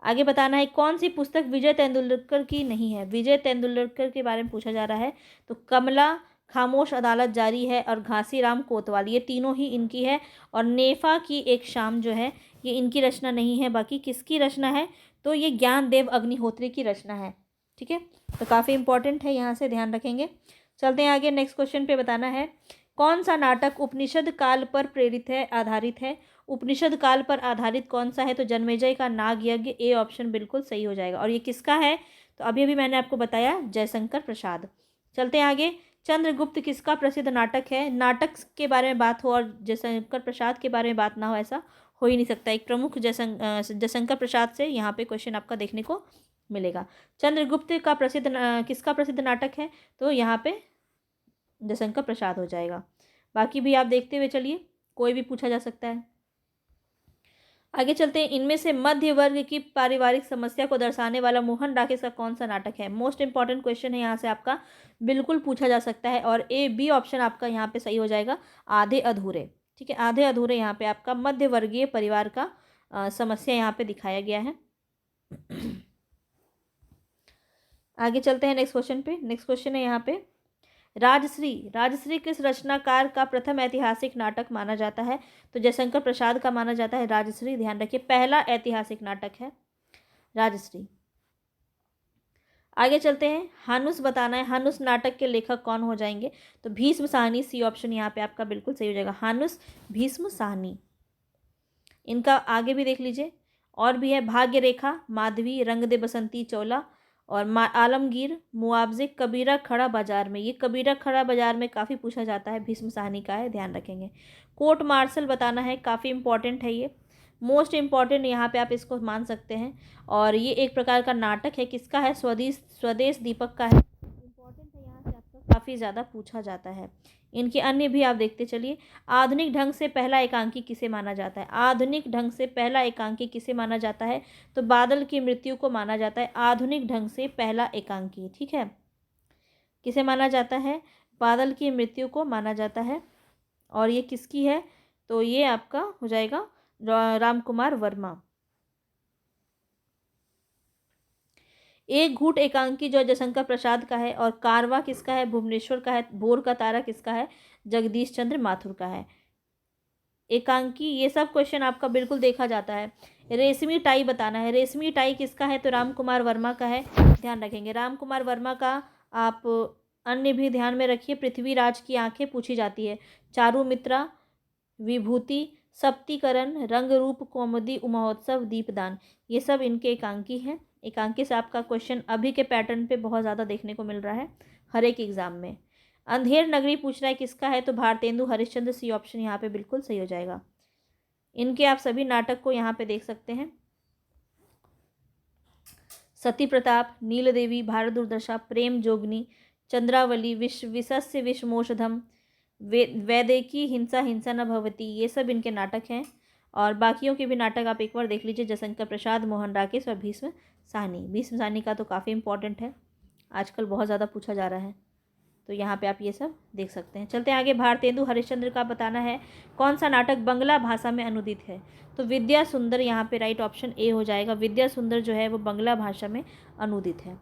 आगे बताना है कौन सी पुस्तक विजय तेंदुलकर की नहीं है। विजय तेंदुलकर के बारे में पूछा जा रहा है। तो कमला, खामोश अदालत जारी है और घासीराम कोतवाल, ये तीनों ही इनकी है। और नेफा की एक शाम जो है ये इनकी रचना नहीं है। बाकी किसकी रचना है? तो ये ज्ञानदेव अग्निहोत्री की रचना है। ठीक है, तो काफ़ी इंपॉर्टेंट है, यहाँ से ध्यान रखेंगे। चलते हैं आगे नेक्स्ट क्वेश्चन पे। बताना है कौन सा नाटक उपनिषद काल पर प्रेरित है, आधारित है। उपनिषद काल पर आधारित कौन सा है? तो जन्मेजय का नाग यज्ञ, ए ऑप्शन बिल्कुल सही हो जाएगा। और ये किसका है? तो अभी अभी मैंने आपको बताया, जयशंकर प्रसाद। चलते हैं आगे। चंद्रगुप्त किसका प्रसिद्ध नाटक है? नाटक के बारे में बात हो और जयशंकर प्रसाद के बारे में बात ना हो, ऐसा हो ही नहीं सकता। एक प्रमुख जयशंकर प्रसाद से यहाँ पे क्वेश्चन आपका देखने को मिलेगा। चंद्रगुप्त का प्रसिद्ध किसका प्रसिद्ध नाटक है? तो यहाँ पे जयशंकर प्रसाद हो जाएगा। बाकी भी आप देखते हुए चलिए, कोई भी पूछा जा सकता है। आगे चलते हैं। इनमें से मध्य वर्ग की पारिवारिक समस्या को दर्शाने वाला मोहन राकेश का कौन सा नाटक है? मोस्ट इंपॉर्टेंट क्वेश्चन है, यहाँ से आपका बिल्कुल पूछा जा सकता है। और ए बी ऑप्शन आपका यहाँ पे सही हो जाएगा, आधे अधूरे। ठीक है, आधे अधूरे यहाँ पे आपका मध्य वर्गीय परिवार का समस्या यहाँ पे दिखाया गया है। आगे चलते हैं नेक्स्ट क्वेश्चन पे। नेक्स्ट क्वेश्चन है यहाँ पे, राजश्री, राजश्री किस रचनाकार का प्रथम ऐतिहासिक नाटक माना जाता है? तो जयशंकर प्रसाद का माना जाता है राजश्री, ध्यान रखिए, पहला ऐतिहासिक नाटक है राजश्री। आगे चलते हैं। हानुस बताना है, हानुस नाटक के लेखक कौन हो जाएंगे? तो भीष्म साहनी, सी ऑप्शन यहाँ पे आपका बिल्कुल सही हो जाएगा, हानुस भीष्म साहनी। इनका आगे भी देख लीजिए, और भी है, भाग्य रेखा, माधवी, रंग दे बसंती चोला और आलमगीर, मुआवजे, कबीरा खड़ा बाजार में। ये कबीरा खड़ा बाजार में काफ़ी पूछा जाता है, भीष्म साहनी का है, ध्यान रखेंगे। कोर्ट मार्शल बताना है, काफ़ी इंपॉर्टेंट है ये, मोस्ट इंपॉर्टेंट यहाँ पे आप इसको मान सकते हैं। और ये एक प्रकार का नाटक है, किसका है? स्वदेश दीपक का है। इंपॉर्टेंट है, यहाँ से आपका काफ़ी ज़्यादा पूछा जाता है। इनके अन्य भी आप देखते चलिए। आधुनिक ढंग से पहला एकांकी किसे माना जाता है? आधुनिक ढंग से पहला एकांकी किसे माना जाता है? तो बादल की मृत्यु को माना जाता है आधुनिक ढंग से पहला एकांकी। ठीक है, किसे माना जाता है? बादल की मृत्यु को माना जाता है। और ये किसकी है? तो ये आपका हो जाएगा राम कुमार वर्मा। एक घूट एकांकी जो जयशंकर प्रसाद का है। और कारवा किसका है? भुवनेश्वर का है। भोर का तारा किसका है? जगदीश चंद्र माथुर का है। एकांकी, ये सब क्वेश्चन आपका बिल्कुल देखा जाता है। रेशमी टाई बताना है, रेशमी टाई किसका है? तो राम कुमार वर्मा का है, ध्यान रखेंगे। राम कुमार वर्मा का आप अन्य भी ध्यान में रखिए। पृथ्वीराज की आंखें पूछी जाती है। चारुमित्रा, विभूति, सप्तीकरण, रंग रूप कौमुदी, महोत्सव, दीपदान, ये सब इनके एकांकी हैं। एकांकी से आपका क्वेश्चन अभी के पैटर्न पे बहुत ज़्यादा देखने को मिल रहा है हर एक एग्जाम में। अंधेर नगरी पूछ रहा है किसका है? तो भारतेंदु हरिश्चंद्र, सी ऑप्शन यहाँ पे बिल्कुल सही हो जाएगा। इनके आप सभी नाटक को यहाँ पे देख सकते हैं। सती प्रताप, नील देवी, भारत दुर्दशा, प्रेम जोगनी, चंद्रावली, विशस्य विषमोषधम, वैदेकी, हिंसा हिंसा न भवती, ये सब इनके नाटक हैं। और बाकियों के भी नाटक आप एक बार देख लीजिए, जयशंकर प्रसाद, मोहन राकेश और भीष्म साहनी। भीष्म साहनी का तो काफ़ी इंपॉर्टेंट है, आजकल बहुत ज़्यादा पूछा जा रहा है, तो यहाँ पे आप ये सब देख सकते हैं। चलते हैं आगे। भारतेंदु हरिश्चंद्र का बताना है कौन सा नाटक बंगला भाषा में अनुदित है? तो विद्या सुंदर, यहाँ पे राइट ऑप्शन ए हो जाएगा। विद्या सुंदर जो है वो बंगला भाषा में अनुदित है।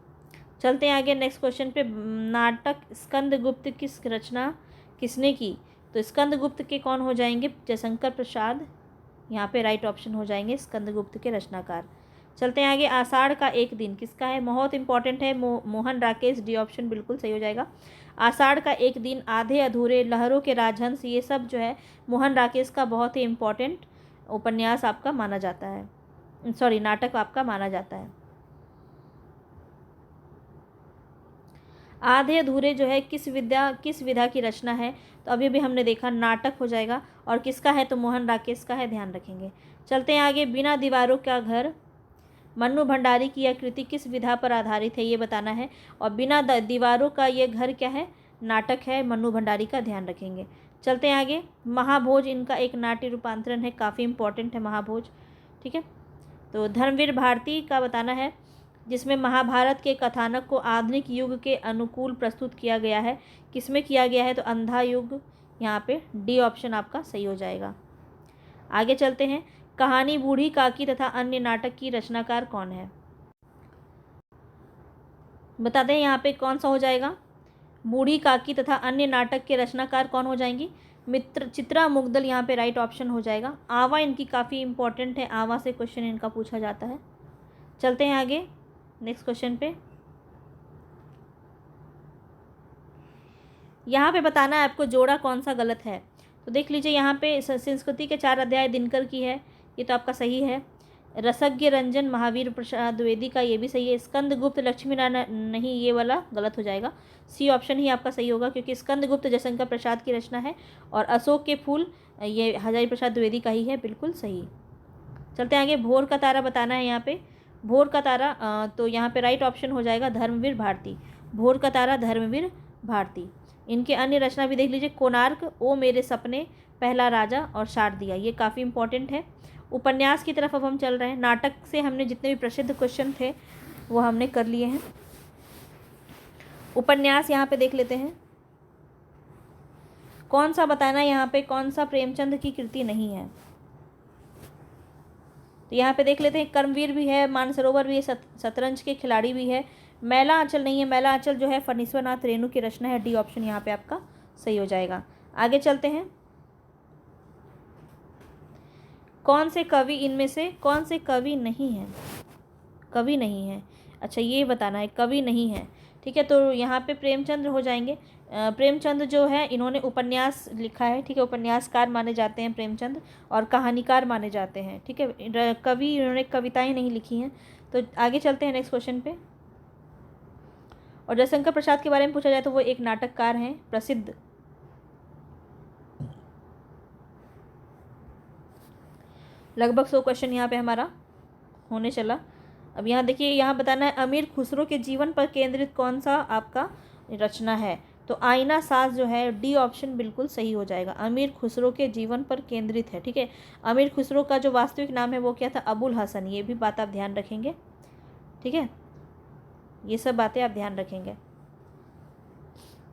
चलते हैं आगे नेक्स्ट क्वेश्चन पे। नाटक स्कंदगुप्त किस रचना किसने की? तो स्कंदगुप्त के कौन हो जाएंगे? जयशंकर प्रसाद, यहाँ पे राइट ऑप्शन हो जाएंगे स्कंदगुप्त के रचनाकार। चलते हैं आगे। आषाढ़ का एक दिन किसका है? बहुत इंपॉर्टेंट है, मोहन राकेश, डी ऑप्शन बिल्कुल सही हो जाएगा। आषाढ़ का एक दिन, आधे अधूरे, लहरों के राजहंस, ये सब जो है मोहन राकेश का बहुत ही इम्पोर्टेंट उपन्यास आपका माना जाता है, सॉरी नाटक आपका माना जाता है। आधे अधूरे जो है किस विधा की रचना है? तो अभी भी हमने देखा नाटक हो जाएगा। और किसका है? तो मोहन राकेश का है, ध्यान रखेंगे। चलते हैं आगे। बिना दीवारों का घर, मन्नू भंडारी की यह कृति किस विधा पर आधारित है, ये बताना है। और बिना दीवारों का ये घर क्या है? नाटक है मन्नू भंडारी का, ध्यान रखेंगे। चलते हैं आगे। महाभोज इनका एक नाट्य रूपांतरण है, काफ़ी इंपॉर्टेंट है महाभोज। ठीक है, तो धर्मवीर भारती का बताना है जिसमें महाभारत के कथानक को आधुनिक युग के अनुकूल प्रस्तुत किया गया है, किसमें किया गया है? तो अंधा युग, यहाँ पे डी ऑप्शन आपका सही हो जाएगा। आगे चलते हैं। कहानी बूढ़ी काकी तथा अन्य नाटक की रचनाकार कौन है? बता दें यहाँ पे कौन सा हो जाएगा? बूढ़ी काकी तथा अन्य नाटक के रचनाकार कौन हो जाएंगी? चित्रा मुग्दल यहाँ पे राइट ऑप्शन हो जाएगा। आवा इनकी काफ़ी इंपॉर्टेंट है, आवा से क्वेश्चन इनका पूछा जाता है। चलते हैं आगे नेक्स्ट क्वेश्चन पे। यहाँ पे बताना है आपको जोड़ा कौन सा गलत है। तो देख लीजिए यहाँ पे संस्कृति के 4 अध्याय दिनकर की है, ये तो आपका सही है। रसज्ञ रंजन महावीर प्रसाद द्विवेदी का, ये भी सही है। स्कंदगुप्त लक्ष्मी नारायण, नहीं ये वाला गलत हो जाएगा। सी ऑप्शन ही आपका सही होगा, क्योंकि स्कंदगुप्त जयशंकर प्रसाद की रचना है और अशोक के फूल ये हजारी प्रसाद द्विवेदी का ही है, बिल्कुल सही। चलते हैं आगे। भोर का तारा बताना है यहाँ पे। भोर का तारा तो यहाँ पे राइट ऑप्शन हो जाएगा धर्मवीर भारती। भोर का तारा धर्मवीर भारती। इनके अन्य रचना भी देख लीजिए। कोणार्क, ओ मेरे सपने, पहला राजा और शारदिया, ये काफ़ी इंपॉर्टेंट है। उपन्यास की तरफ अब हम चल रहे हैं। नाटक से हमने जितने भी प्रसिद्ध क्वेश्चन थे वो हमने कर लिए हैं। उपन्यास यहाँ पे देख लेते हैं। कौन सा बताना है यहाँ पे, कौन सा प्रेमचंद की कृति नहीं है? तो यहाँ पे देख लेते हैं। कर्मवीर भी है, मानसरोवर भी है, शतरंज के खिलाड़ी भी है। मैला आंचल नहीं है, मैला आंचल जो है फणीश्वरनाथ रेणु की रचना है, डी ऑप्शन यहाँ पे आपका सही हो जाएगा। आगे चलते हैं। कौन से कवि, इनमें से कौन से कवि नहीं है? कवि नहीं है, अच्छा ये बताना है, कवि नहीं है, ठीक है। तो यहाँ पे प्रेमचंद हो जाएंगे। प्रेमचंद जो है इन्होंने उपन्यास लिखा है, ठीक है, उपन्यासकार माने जाते हैं प्रेमचंद, और कहानीकार माने जाते हैं, ठीक है। कवि इन्होंने कविताएं नहीं लिखी हैं। तो आगे चलते हैं नेक्स्ट क्वेश्चन पे। और जयशंकर प्रसाद के बारे में पूछा जाए तो वो एक नाटककार हैं प्रसिद्ध। लगभग 100 क्वेश्चन यहाँ पे हमारा होने चला। अब यहाँ देखिए, यहाँ बताना है अमीर खुसरो के जीवन पर केंद्रित कौन सा आपका रचना है? तो आईना साज जो है, डी ऑप्शन बिल्कुल सही हो जाएगा। अमीर खुसरो के जीवन पर केंद्रित है, ठीक है। अमीर खुसरो का जो वास्तविक नाम है वो क्या था? अबुल हसन, ये भी बात आप ध्यान रखेंगे, ठीक है। ये सब बातें आप ध्यान रखेंगे।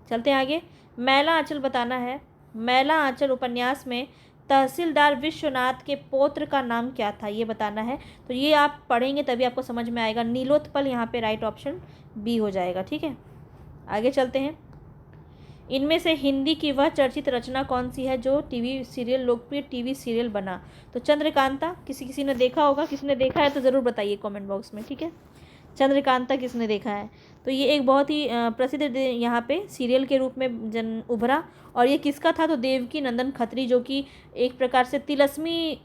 चलते हैं आगे। मैला आंचल बताना है। मैला आंचल उपन्यास में तहसीलदार विश्वनाथ के पौत्र का नाम क्या था, ये बताना है। तो ये आप पढ़ेंगे तभी आपको समझ में आएगा। नीलोत्पल यहाँ पे राइट ऑप्शन बी हो जाएगा, ठीक है। आगे चलते हैं। इनमें से हिंदी की वह चर्चित रचना कौन सी है जो टीवी सीरियल, लोकप्रिय टीवी सीरियल बना? तो चंद्रकांता, किसी ने देखा होगा, किसने देखा है तो ज़रूर बताइए कमेंट बॉक्स में, ठीक है। चंद्रकांता किसने देखा है? तो ये एक बहुत ही प्रसिद्ध यहाँ पे सीरियल के रूप में उभरा। और ये किसका था? तो देवकी नंदन खत्री, जो कि एक प्रकार से तिलस्मी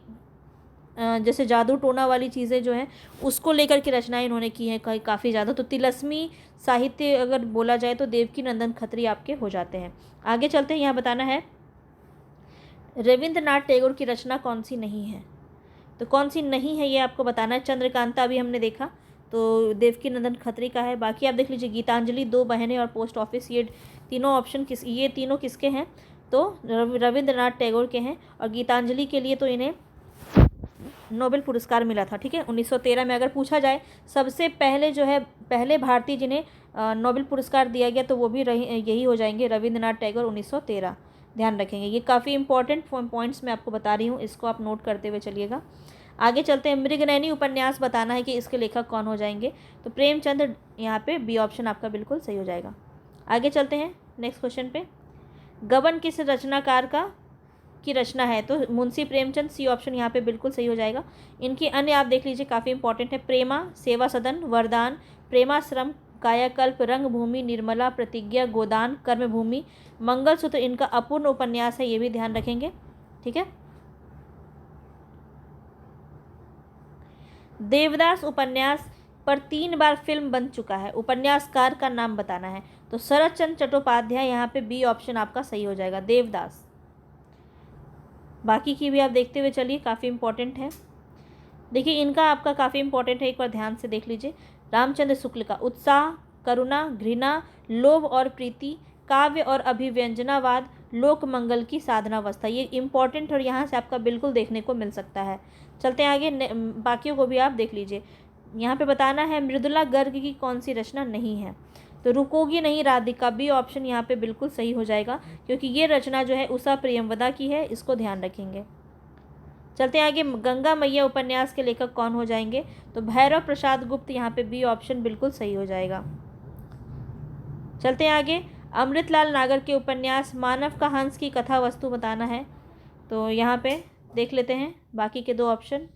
जैसे जादू टोना वाली चीज़ें जो हैं उसको लेकर के रचनाएं इन्होंने की हैं काफ़ी ज़्यादा। तो तिलस्मी साहित्य अगर बोला जाए तो देवकी नंदन खत्री आपके हो जाते हैं। आगे चलते हैं। यहाँ बताना है रविंद्रनाथ टैगोर की रचना कौन सी नहीं है? तो कौन सी नहीं है ये आपको बताना है। चंद्रकांता अभी हमने देखा, तो देवकी नंदन खत्री का है। बाकी आप देख लीजिए, गीतांजलि, दो बहनें और पोस्ट ऑफिस, ये तीनों ऑप्शन ये तीनों किसके हैं? तो रविंद्रनाथ टैगोर के हैं। और गीतांजलि के लिए तो इन्हें नोबेल पुरस्कार मिला था, ठीक है, 1913 में। अगर पूछा जाए सबसे पहले जो है पहले भारतीय जिन्हें नोबेल पुरस्कार दिया गया तो वो भी यही हो जाएंगे, रविंद्रनाथ टैगोर, 1913। ध्यान रखेंगे, ये काफ़ी इंपॉर्टेंट पॉइंट्स मैं आपको बता रही हूँ, इसको आप नोट करते हुए चलिएगा। आगे चलते हैं। मृगनयनी उपन्यास बताना है कि इसके लेखक कौन हो जाएंगे? तो प्रेमचंद, यहाँ पे बी ऑप्शन आपका बिल्कुल सही हो जाएगा। आगे चलते हैं नेक्स्ट क्वेश्चन पे। गबन किस रचनाकार की रचना है? तो मुंशी प्रेमचंद, सी ऑप्शन यहाँ पे बिल्कुल सही हो जाएगा। इनकी अन्य आप देख लीजिए, काफ़ी इंपॉर्टेंट है। प्रेमा, सेवा सदन, वरदान, प्रेमाश्रम, कायाकल्प, रंगभूमि, निर्मला, प्रतिज्ञा, गोदान, कर्मभूमि, मंगलसूत्र इनका अपूर्ण उपन्यास है, ये भी ध्यान रखेंगे, ठीक है। देवदास उपन्यास पर 3 बार फिल्म बन चुका है, उपन्यासकार का नाम बताना है। तो शरत चंद्र चट्टोपाध्याय, यहाँ पे बी ऑप्शन आपका सही हो जाएगा, देवदास। बाकी की भी आप देखते हुए चलिए, काफ़ी इंपॉर्टेंट है। देखिए इनका आपका काफ़ी इंपॉर्टेंट है, एक बार ध्यान से देख लीजिए। रामचंद्र शुक्ल का उत्साह, करुणा, घृणा, लोभ और प्रीति, काव्य और अभिव्यंजनावाद, लोक मंगल की साधनावस्था, ये इंपॉर्टेंट और यहाँ से आपका बिल्कुल देखने को मिल सकता है। चलते हैं आगे, बाकियों को भी आप देख लीजिए। यहाँ पे बताना है मृदुला गर्ग की कौन सी रचना नहीं है। तो रुकोगी नहीं राधिका बी ऑप्शन यहाँ पे बिल्कुल सही हो जाएगा, क्योंकि ये रचना जो है उषा प्रियमवदा की है, इसको ध्यान रखेंगे। चलते हैं आगे, गंगा मैया उपन्यास के लेखक कौन हो जाएंगे? तो भैरव प्रसाद गुप्त, यहाँ पे बी ऑप्शन बिल्कुल सही हो जाएगा। चलते हैं आगे, अमृतलाल नागर के उपन्यास मानव का हंस की कथा वस्तु बताना है। तो यहाँ पे देख लेते हैं बाकी के दो ऑप्शन।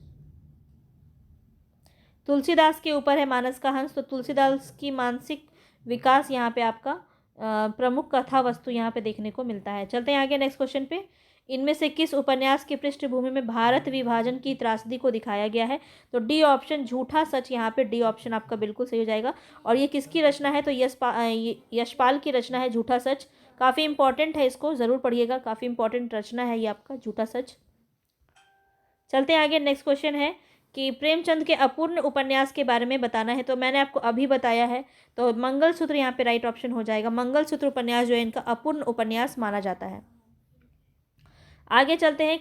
तुलसीदास के ऊपर है मानस का हंस, तो तुलसीदास की मानसिक विकास यहाँ पे आपका प्रमुख कथा वस्तु यहाँ पे देखने को मिलता है। चलते हैं आगे नेक्स्ट क्वेश्चन पे, इनमें से किस उपन्यास की पृष्ठभूमि में भारत विभाजन की त्रासदी को दिखाया गया है? तो डी ऑप्शन झूठा सच, यहाँ पे डी ऑप्शन आपका बिल्कुल सही हो जाएगा। और ये किसकी रचना है? तो यशपाल की रचना है झूठा सच। काफ़ी इंपॉर्टेंट है, इसको ज़रूर पढ़िएगा, काफ़ी इंपॉर्टेंट रचना है ये आपका झूठा सच। चलते हैं आगे, नेक्स्ट क्वेश्चन है कि प्रेमचंद के अपूर्ण उपन्यास के बारे में बताना है। तो मैंने आपको अभी बताया है, तो मंगलसूत्र यहाँ पे राइट ऑप्शन हो जाएगा। मंगलसूत्र उपन्यास जो है इनका अपूर्ण उपन्यास माना जाता है। आगे चलते हैं,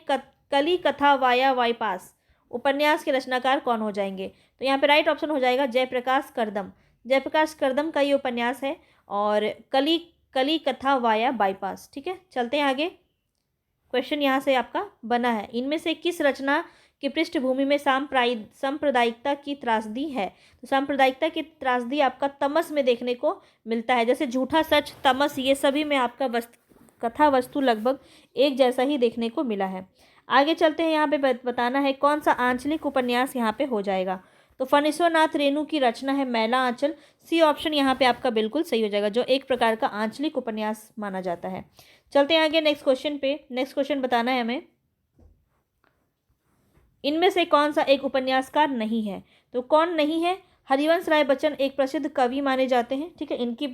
कली कथा वाया वाईपास उपन्यास के रचनाकार कौन हो जाएंगे? तो यहाँ पे राइट ऑप्शन हो जाएगा जयप्रकाश करदम। जयप्रकाश करदम का ये उपन्यास है, और कली कथा वाया बाईपास। ठीक है, चलते हैं आगे, क्वेश्चन यहाँ से आपका बना है, इनमें से किस रचना की पृष्ठभूमि में सांप्रदायिकता की त्रासदी है? तो सांप्रदायिकता की त्रासदी आपका तमस में देखने को मिलता है। जैसे झूठा सच, तमस, ये सभी में आपका कथा वस्तु लगभग एक जैसा ही देखने को मिला है। आगे चलते हैं, यहाँ पे बताना है कौन सा आंचलिक उपन्यास यहाँ पे हो जाएगा। तो फणीश्वरनाथ रेणु की रचना है मैला आंचल, सी ऑप्शन यहाँ पे आपका बिल्कुल सही हो जाएगा, जो एक प्रकार का आंचलिक उपन्यास माना जाता है। चलते हैं आगे नेक्स्ट क्वेश्चन पे। नेक्स्ट क्वेश्चन बताना है हमें, इनमें से कौन सा एक उपन्यासकार नहीं है? तो कौन नहीं है? हरिवंश राय बच्चन एक प्रसिद्ध कवि माने जाते हैं। ठीक है, इनकी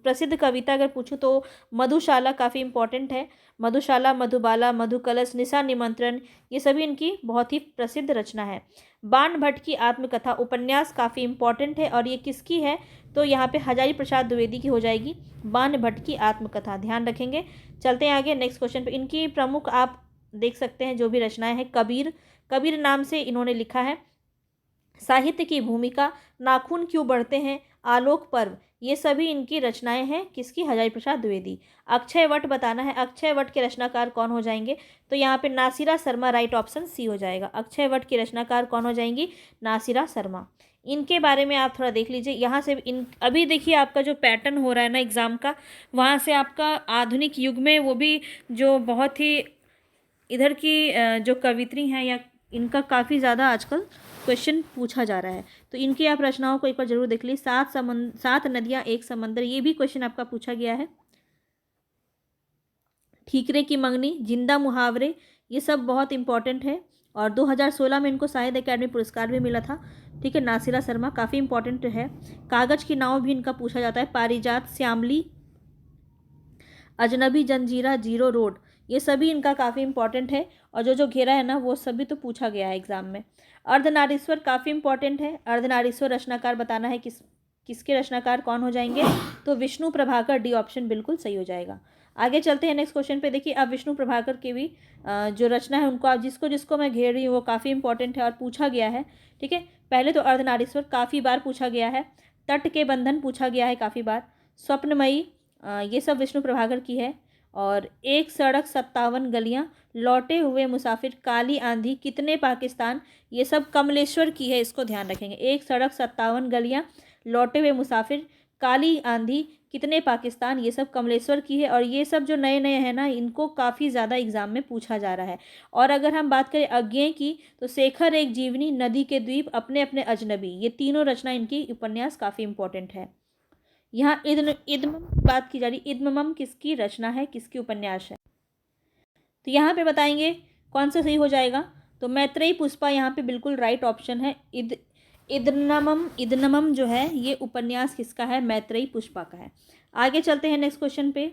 प्रसिद्ध कविता अगर पूछूं तो मधुशाला काफ़ी इंपॉर्टेंट है। मधुशाला, मधुबाला, मधुकलश, निशा निमंत्रण, ये सभी इनकी बहुत ही प्रसिद्ध रचना है। बाण भट्ट की आत्मकथा उपन्यास काफ़ी इंपॉर्टेंट है, और ये किसकी है? तो यहाँ पे हजारी प्रसाद द्विवेदी की हो जाएगी, बाण भट्ट की आत्मकथा, ध्यान रखेंगे। चलते हैं आगे नेक्स्ट क्वेश्चन पे, इनकी प्रमुख आप देख सकते हैं जो भी रचनाएं हैं, कबीर नाम से इन्होंने लिखा है। साहित्य की भूमिका, नाखून क्यों बढ़ते हैं, आलोक पर्व, ये सभी इनकी रचनाएं हैं। किसकी? हजारी प्रसाद द्विवेदी। अक्षय वट बताना है, अक्षय वट के रचनाकार कौन हो जाएंगे? तो यहाँ पे Nasira Sharma, right option C हो जाएगा। अक्षय वट की रचनाकार कौन हो जाएंगी? नासिरा शर्मा। इनके बारे में आप थोड़ा देख लीजिए, यहाँ से अभी देखिए आपका जो पैटर्न हो रहा है ना एग्ज़ाम का, वहाँ से आपका आधुनिक युग में वो भी जो बहुत ही इधर की जो कवित्री हैं या इनका काफ़ी ज़्यादा आजकल क्वेश्चन पूछा जा रहा है, तो इनकी आप रचनाओं को एक बार जरूर देख ली। 7 नदियाँ एक समंदर, ये भी क्वेश्चन आपका पूछा गया है। ठीकरे की मंगनी, जिंदा मुहावरे, ये सब बहुत इंपॉर्टेंट है, और 2016 में इनको साहित्य अकादमी पुरस्कार भी मिला था। ठीक है, नासिरा शर्मा काफ़ी इंपॉर्टेंट है। कागज की नाव भी इनका पूछा जाता है। पारिजात, श्यामली, अजनबी, जंजीरा, जीरो रोड, ये सभी इनका काफ़ी इंपॉर्टेंट है, और जो घेरा है ना वो सभी तो पूछा गया है एग्जाम में। अर्धनारीश्वर काफ़ी इंपॉर्टेंट है। अर्धनारीश्वर रचनाकार बताना है, किसके रचनाकार कौन हो जाएंगे? तो विष्णु प्रभाकर, डी ऑप्शन बिल्कुल सही हो जाएगा। आगे चलते हैं नेक्स्ट क्वेश्चन पे। देखिए, अब विष्णु प्रभाकर के भी जो रचना है उनको, आप जिसको मैं घेर रही हूँ वो काफ़ी इंपॉर्टेंट है और पूछा गया है। ठीक है, पहले तो अर्धनारीश्वर काफ़ी बार पूछा गया है। तट के बंधन पूछा गया है काफ़ी बार। स्वप्नमयी, ये सब विष्णु प्रभाकर की है। और एक सड़क 57 गलियां, लौटे हुए मुसाफिर, काली आंधी, कितने पाकिस्तान, ये सब कमलेश्वर की है, इसको ध्यान रखेंगे। एक सड़क 57 गलियां, लौटे हुए मुसाफिर, काली आंधी, कितने पाकिस्तान, ये सब कमलेश्वर की है। और ये सब जो नए नए हैं ना, इनको काफ़ी ज़्यादा एग्जाम में पूछा जा रहा है। और अगर हम बात करें अज्ञेय की, तो शेखर एक जीवनी, नदी के द्वीप, अपने अपने अजनबी, ये तीनों रचना इनकी उपन्यास काफ़ी इंपॉर्टेंट है। यहाँ इद्मम बात की जा रही, इद्मम किसकी रचना है, किसकी उपन्यास है? तो यहाँ पे बताएंगे कौन सा सही हो जाएगा। तो मैत्रेयी पुष्पा यहाँ पे बिल्कुल राइट ऑप्शन है। इद्नमम जो है ये उपन्यास किसका है? मैत्रेयी पुष्पा का है। आगे चलते हैं नेक्स्ट क्वेश्चन पे।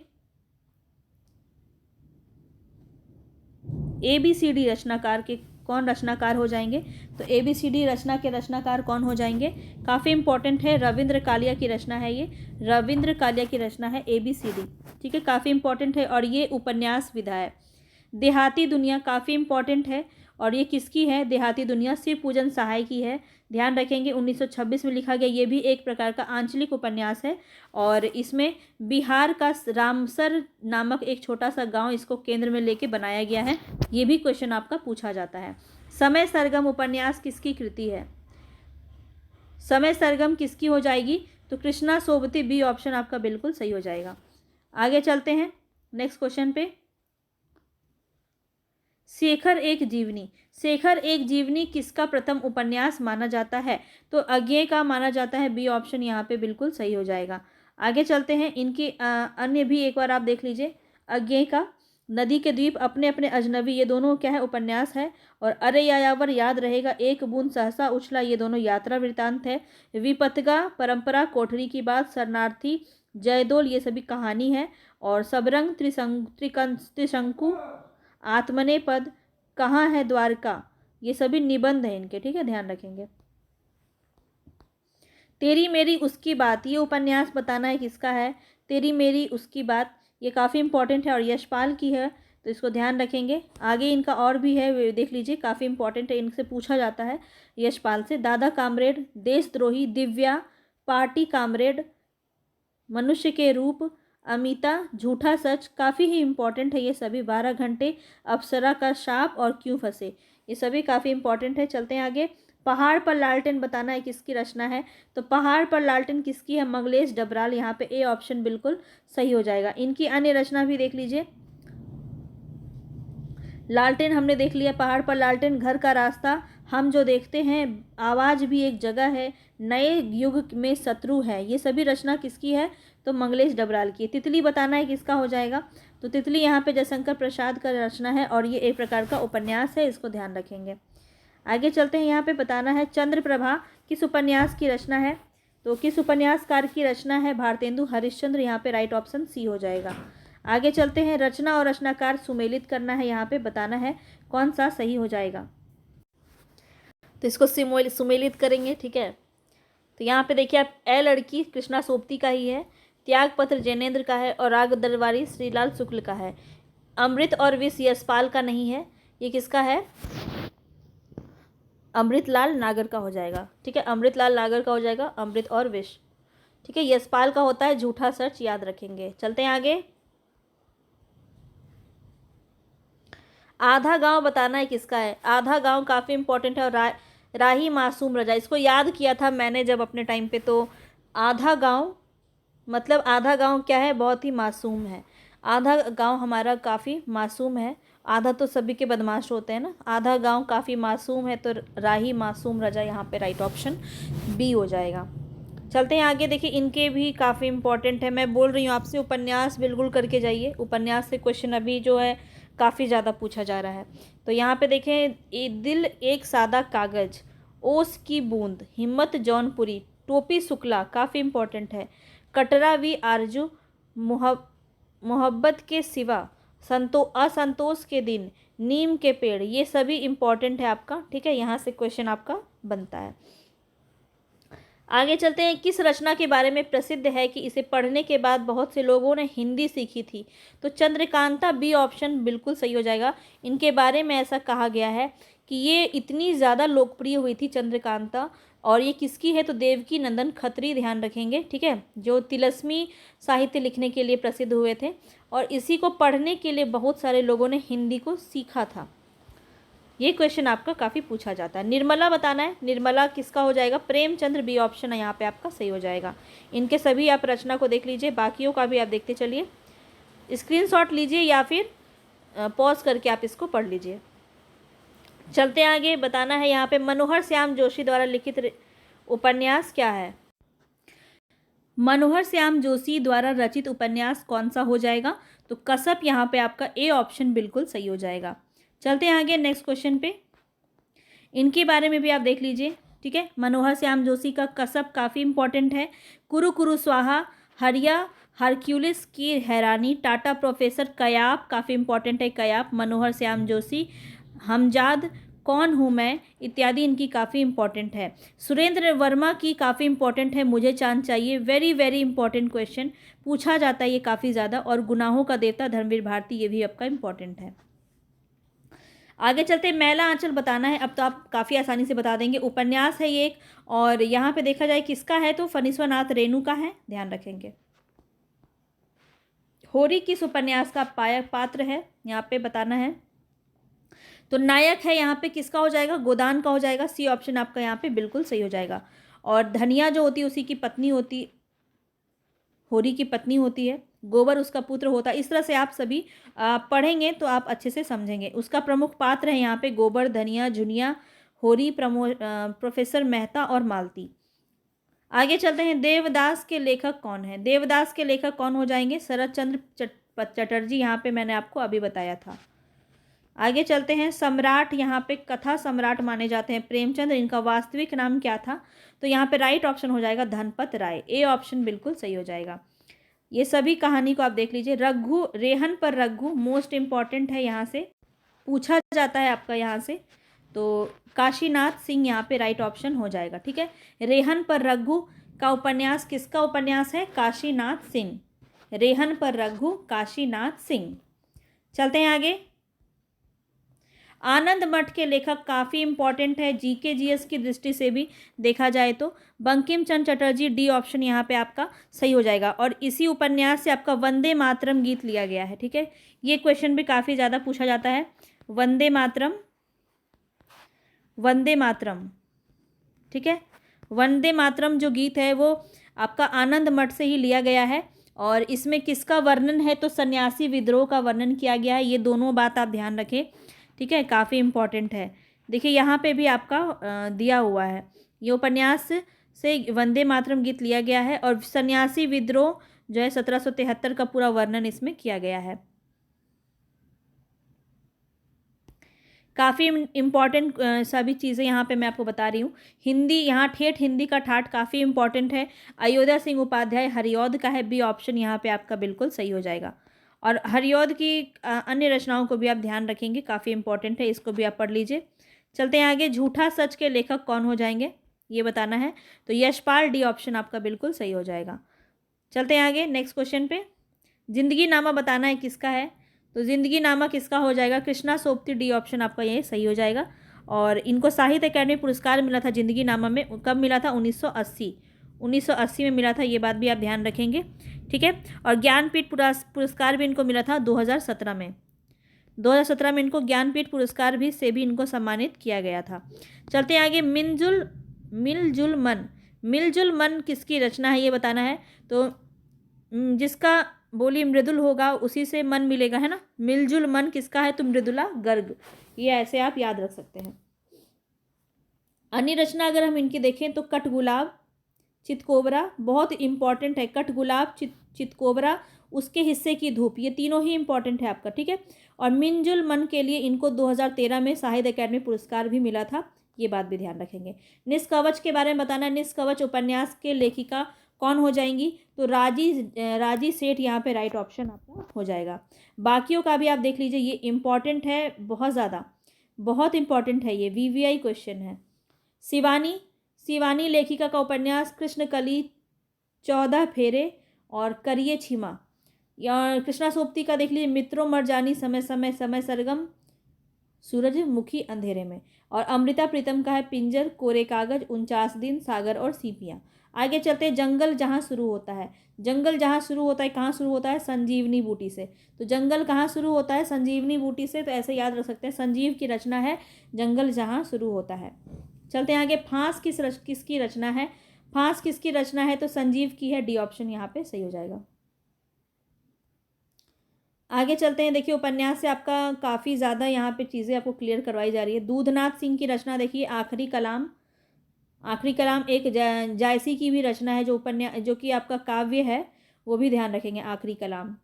ABCD रचनाकार के कौन रचनाकार हो जाएंगे? तो ABCD रचना के रचनाकार कौन हो जाएंगे? काफ़ी इंपॉर्टेंट है, रविंद्र कालिया की रचना है ये, रविंद्र कालिया की रचना है ABCD। ठीक है, काफ़ी इंपॉर्टेंट है, और ये उपन्यास विधा है। देहाती दुनिया काफ़ी इंपॉर्टेंट है, और ये किसकी है? देहाती दुनिया शिव पूजन सहाय की है। ध्यान रखेंगे 1926 में लिखा गया। ये भी एक प्रकार का आंचलिक उपन्यास है और इसमें बिहार का रामसर नामक एक छोटा सा गांव इसको केंद्र में लेके बनाया गया है। ये भी क्वेश्चन आपका पूछा जाता है। समय सरगम उपन्यास किसकी कृति है? समय सरगम किसकी हो जाएगी? तो कृष्णा सोबती, बी ऑप्शन आपका बिल्कुल सही हो जाएगा। आगे चलते हैं नेक्स्ट क्वेश्चन पे। शेखर एक जीवनी। शेखर एक जीवनी किसका प्रथम उपन्यास माना जाता है? तो अज्ञेय का माना जाता है। बी ऑप्शन यहाँ पे बिल्कुल सही हो जाएगा। आगे चलते हैं। इनकी अन्य भी एक बार आप देख लीजिए। अज्ञेय का नदी के द्वीप, अपने अपने अजनबी, ये दोनों क्या है? उपन्यास है। और अरे यायावर, याद रहेगा, एक बूंद सहसा उछला, ये दोनों यात्रा वृतांत है। विपतगा, परंपरा, कोठरी की बात, शरणार्थी, जयदोल, ये सभी कहानी है। और सबरंग, त्रिशंकु, आत्मने पद, कहाँ है द्वारका, ये सभी निबंध हैं इनके। ठीक है, ध्यान रखेंगे। तेरी मेरी उसकी बात, ये उपन्यास बताना है किसका है? तेरी मेरी उसकी बात, ये काफ़ी इंपॉर्टेंट है और यशपाल की है, तो इसको ध्यान रखेंगे। आगे इनका और भी है, देख लीजिए, काफ़ी इंपॉर्टेंट है, इनसे पूछा जाता है यशपाल से। दादा कामरेड, देशद्रोही, दिव्या, पार्टी कामरेड, मनुष्य के रूप, अमिता, झूठा सच, काफ़ी ही इंपॉर्टेंट है ये सभी। 12 घंटे, अप्सरा का शाप और क्यों फंसे, ये सभी काफ़ी इंपॉर्टेंट है। चलते हैं आगे। पहाड़ पर लालटेन बताना है किसकी रचना है? तो पहाड़ पर लालटेन किसकी है? मंगलेश डबराल, यहाँ पे ए ऑप्शन बिल्कुल सही हो जाएगा। इनकी अन्य रचना भी देख लीजिए। लालटेन हमने देख लिया, पहाड़ पर लालटेन, घर का रास्ता, हम जो देखते हैं, आवाज़ भी एक जगह है, नए युग में शत्रु है, ये सभी रचना किसकी है? तो मंगलेश डबराल की। तितली बताना है किसका हो जाएगा? तो तितली यहाँ पे जयशंकर प्रसाद का रचना है और ये एक प्रकार का उपन्यास है, इसको ध्यान रखेंगे। आगे चलते हैं। यहाँ पे बताना है चंद्रप्रभा किस उपन्यास की रचना है? तो किस उपन्यासकार की रचना है? भारतेंदु हरिश्चंद्र, यहाँ पे राइट ऑप्शन सी हो जाएगा। आगे चलते हैं। रचना और रचनाकार सुमेलित करना है, यहाँ पे बताना है कौन सा सही हो जाएगा। तो इसको सुमेलित करेंगे। ठीक है, तो यहाँ पे देखिए आप, ए लड़की कृष्णा सोबती का ही है, त्याग पत्र जैनेन्द्र का है और राग दरबारी श्रीलाल शुक्ल का है। अमृत और विष यशपाल का नहीं है, ये किसका है? अमृतलाल नागर का हो जाएगा। ठीक है, अमृतलाल नागर का हो जाएगा, अमृत और विष। ठीक है, यशपाल का होता है झूठा सच, याद रखेंगे। चलते हैं आगे। आधा गांव बताना है किसका है? आधा गांव काफ़ी इंपॉर्टेंट है और राही मासूम रजा, इसको याद किया था मैंने जब अपने टाइम पे। तो आधा गांव मतलब आधा गांव क्या है? बहुत ही मासूम है। आधा गांव हमारा काफ़ी मासूम है। आधा तो सभी के बदमाश होते हैं ना। आधा गांव काफ़ी मासूम है, तो राही मासूम रजा यहाँ पे राइट ऑप्शन बी हो जाएगा। चलते हैं आगे। देखिए इनके भी काफ़ी इंपॉर्टेंट है। मैं बोल रही हूँ आपसे, उपन्यास बिल्कुल करके जाइए। उपन्यास से क्वेश्चन अभी जो है काफ़ी ज़्यादा पूछा जा रहा है। तो यहाँ पे देखें, दिल एक सादा कागज़, ओस की बूंद, हिम्मत जौनपुरी, टोपी शुक्ला, काफ़ी इंपॉर्टेंट है। कटरा वी आरजू, मोहब्बत के सिवा, असंतोष के दिन, नीम के पेड़, ये सभी इंपॉर्टेंट है आपका। ठीक है, यहाँ से क्वेश्चन आपका बनता है। आगे चलते हैं। किस रचना के बारे में प्रसिद्ध है कि इसे पढ़ने के बाद बहुत से लोगों ने हिंदी सीखी थी? तो चंद्रकांता, बी ऑप्शन बिल्कुल सही हो जाएगा। इनके बारे में ऐसा कहा गया है कि ये इतनी ज़्यादा लोकप्रिय हुई थी चंद्रकांता, और ये किसकी है? तो देवकी नंदन खत्री, ध्यान रखेंगे। ठीक है, जो तिलस्मी साहित्य लिखने के लिए प्रसिद्ध हुए थे और इसी को पढ़ने के लिए बहुत सारे लोगों ने हिंदी को सीखा था। ये क्वेश्चन आपका काफ़ी पूछा जाता है। निर्मला बताना है, निर्मला किसका हो जाएगा? प्रेमचंद्र, बी ऑप्शन है यहाँ पे आपका सही हो जाएगा। इनके सभी आप रचना को देख लीजिए, बाकियों का भी आप देखते चलिए। स्क्रीनशॉट लीजिए या फिर पॉज करके आप इसको पढ़ लीजिए। चलते आगे। बताना है यहाँ पे मनोहर श्याम जोशी द्वारा लिखित उपन्यास क्या है? मनोहर श्याम जोशी द्वारा रचित उपन्यास कौन सा हो जाएगा? तो कसब, यहाँ पे आपका ए ऑप्शन बिल्कुल सही हो जाएगा। चलते हैं आगे नेक्स्ट क्वेश्चन पे। इनके बारे में भी आप देख लीजिए। ठीक है, मनोहर श्याम जोशी का कसब काफ़ी इंपॉर्टेंट है। कुरु कुरु स्वाहा, हरिया, हरक्यूलिस की हैरानी, टाटा प्रोफेसर, कयाप, काफ़ी इंपॉर्टेंट है कयाप, मनोहर श्याम जोशी, हमजाद, कौन हूँ मैं, इत्यादि इनकी काफ़ी इंपॉर्टेंट है। सुरेंद्र वर्मा की काफ़ी इंपॉर्टेंट है, मुझे चांद चाहिए, वेरी वेरी इंपॉर्टेंट क्वेश्चन पूछा जाता है ये काफ़ी ज़्यादा। और गुनाहों का देवता धर्मवीर भारती, ये भी आपका इंपॉर्टेंट है। आगे चलते मैला आंचल बताना है। अब तो आप काफ़ी आसानी से बता देंगे, उपन्यास है ये एक, और यहाँ पे देखा जाए किसका है तो फणीश्वरनाथ रेणु का है, ध्यान रखेंगे। होरी किस उपन्यास का पात्र है, यहाँ पे बताना है। तो नायक है यहाँ पे किसका हो जाएगा, गोदान का हो जाएगा। सी ऑप्शन आपका यहाँ पे बिल्कुल सही हो जाएगा। और धनिया जो होती है उसी की पत्नी होती, होरी की पत्नी होती है, गोबर उसका पुत्र होता है। इस तरह से आप सभी पढ़ेंगे तो आप अच्छे से समझेंगे। उसका प्रमुख पात्र है यहाँ पे गोबर, धनिया, जुनिया, होरी, प्रोफेसर मेहता और मालती। आगे चलते हैं, देवदास के लेखक कौन है। देवदास के लेखक कौन हो जाएंगे, शरद चंद्र चटर्जी, यहाँ पे मैंने आपको अभी बताया था। आगे चलते हैं, सम्राट यहाँ पे कथा सम्राट माने जाते हैं प्रेमचंद, इनका वास्तविक नाम क्या था, तो यहाँ पे राइट ऑप्शन हो जाएगा धनपत राय। ए ऑप्शन बिल्कुल सही हो जाएगा। ये सभी कहानी को आप देख लीजिए। रघु, रेहन पर रघु मोस्ट इम्पॉर्टेंट है, यहाँ से पूछा जाता है आपका यहाँ से, तो काशीनाथ सिंह यहाँ पे राइट ऑप्शन हो जाएगा। ठीक है, रेहन पर रघु का उपन्यास किसका उपन्यास है, काशीनाथ सिंह। रेहन पर रघु, काशीनाथ सिंह। चलते हैं आगे। आनंद मठ के लेखक काफ़ी इंपॉर्टेंट है जीके जीएस की दृष्टि से भी देखा जाए तो बंकिम चंद्र चटर्जी। डी ऑप्शन यहाँ पे आपका सही हो जाएगा। और इसी उपन्यास से आपका वंदे मातरम गीत लिया गया है। ठीक है, ये क्वेश्चन भी काफ़ी ज़्यादा पूछा जाता है। वंदे मातरम, वंदे मातरम, ठीक है, वंदे मातरम जो गीत है वो आपका आनंद मठ से ही लिया गया है। और इसमें किसका वर्णन है, तो सन्यासी विद्रोह का वर्णन किया गया है। ये दोनों बात आप ध्यान रखें। ठीक है, काफ़ी इम्पॉर्टेंट है। देखिए यहाँ पे भी आपका दिया हुआ है, ये उपन्यास से वंदे मातरम गीत लिया गया है। और सन्यासी विद्रोह जो है 1773 का पूरा वर्णन इसमें किया गया है। काफ़ी इम्पॉर्टेंट सभी चीज़ें यहाँ पे मैं आपको बता रही हूँ। हिंदी, यहाँ ठेठ हिंदी का ठाठ काफ़ी इम्पॉर्टेंट है। अयोध्या सिंह उपाध्याय हरिऔध का है। बी ऑप्शन यहाँ पे आपका बिल्कुल सही हो जाएगा। और हरिऔध की अन्य रचनाओं को भी आप ध्यान रखेंगे, काफ़ी इंपॉर्टेंट है, इसको भी आप पढ़ लीजिए। चलते हैं आगे, झूठा सच के लेखक कौन हो जाएंगे ये बताना है, तो यशपाल। डी ऑप्शन आपका बिल्कुल सही हो जाएगा। चलते हैं आगे नेक्स्ट क्वेश्चन पे। जिंदगी नामा बताना है किसका है, तो जिंदगी नामा किसका हो जाएगा, कृष्णा सोबती। डी ऑप्शन आपका ये सही हो जाएगा। और इनको साहित्य अकादमी पुरस्कार मिला था जिंदगी नामा में, कब मिला था, 1980 में मिला था। ये बात भी आप ध्यान रखेंगे। ठीक है, और ज्ञानपीठ पुरस्कार भी इनको मिला था 2017 में। 2017 में इनको ज्ञानपीठ पुरस्कार भी से भी इनको सम्मानित किया गया था। चलते हैं आगे, मिलजुल मन। मिलजुल मन किसकी रचना है ये बताना है, तो जिसका बोली मृदुल होगा उसी से मन मिलेगा, है ना। मिलजुल मन किसका है, तो मृदुला गर्ग। ये ऐसे आप याद रख सकते हैं। अन्य रचना अगर हम इनकी देखें तो कटगुलाब, चितकोबरा बहुत इंपॉर्टेंट है। कटगुलाब, चितकोबरा, उसके हिस्से की धूप, ये तीनों ही इंपॉर्टेंट है आपका। ठीक है, और मिंजुल मन के लिए इनको 2013 में साहित्य अकादमी पुरस्कार भी मिला था, ये बात भी ध्यान रखेंगे। निष्कवच के बारे में बताना है। निष्कवच उपन्यास के लेखिका कौन हो जाएंगी, तो राजी सेठ यहाँ पे राइट ऑप्शन आपका हो जाएगा। बाकियों का भी आप देख लीजिए, ये इंपॉर्टेंट है बहुत ज़्यादा, बहुत इंपॉर्टेंट है, ये वीवीआई क्वेश्चन है। शिवानी लेखिका का उपन्यास कृष्णकली, 14 फेरे और करिए छिमा। या कृष्णा सोबती का देख लीजिए, मित्रों मरजानी, समय समय समय सरगम, सूरजमुखी अंधेरे में। और अमृता प्रीतम का है पिंजर, कोरे कागज, 49 दिन, सागर और सीपियाँ। आगे चलते हैं, जंगल जहाँ शुरू होता है। जंगल जहाँ शुरू होता है, कहाँ शुरू होता है, संजीवनी बूटी से। तो जंगल कहाँ शुरू होता है, संजीवनी बूटी से, तो ऐसे याद रख सकते हैं, संजीव की रचना है जंगल जहाँ शुरू होता है। चलते हैं आगे, फांस किसकी रचना है। फांस किसकी रचना है, तो संजीव की है। डी ऑप्शन यहाँ पे सही हो जाएगा। आगे चलते हैं, देखिए उपन्यास से आपका काफ़ी ज़्यादा यहाँ पे चीज़ें आपको क्लियर करवाई जा रही है। दूधनाथ सिंह की रचना देखिए, आखिरी कलाम। आखिरी कलाम एक जायसी की भी रचना है, जो उपन्यास जो कि आपका काव्य है, वो भी ध्यान रखेंगे। आखिरी कलाम।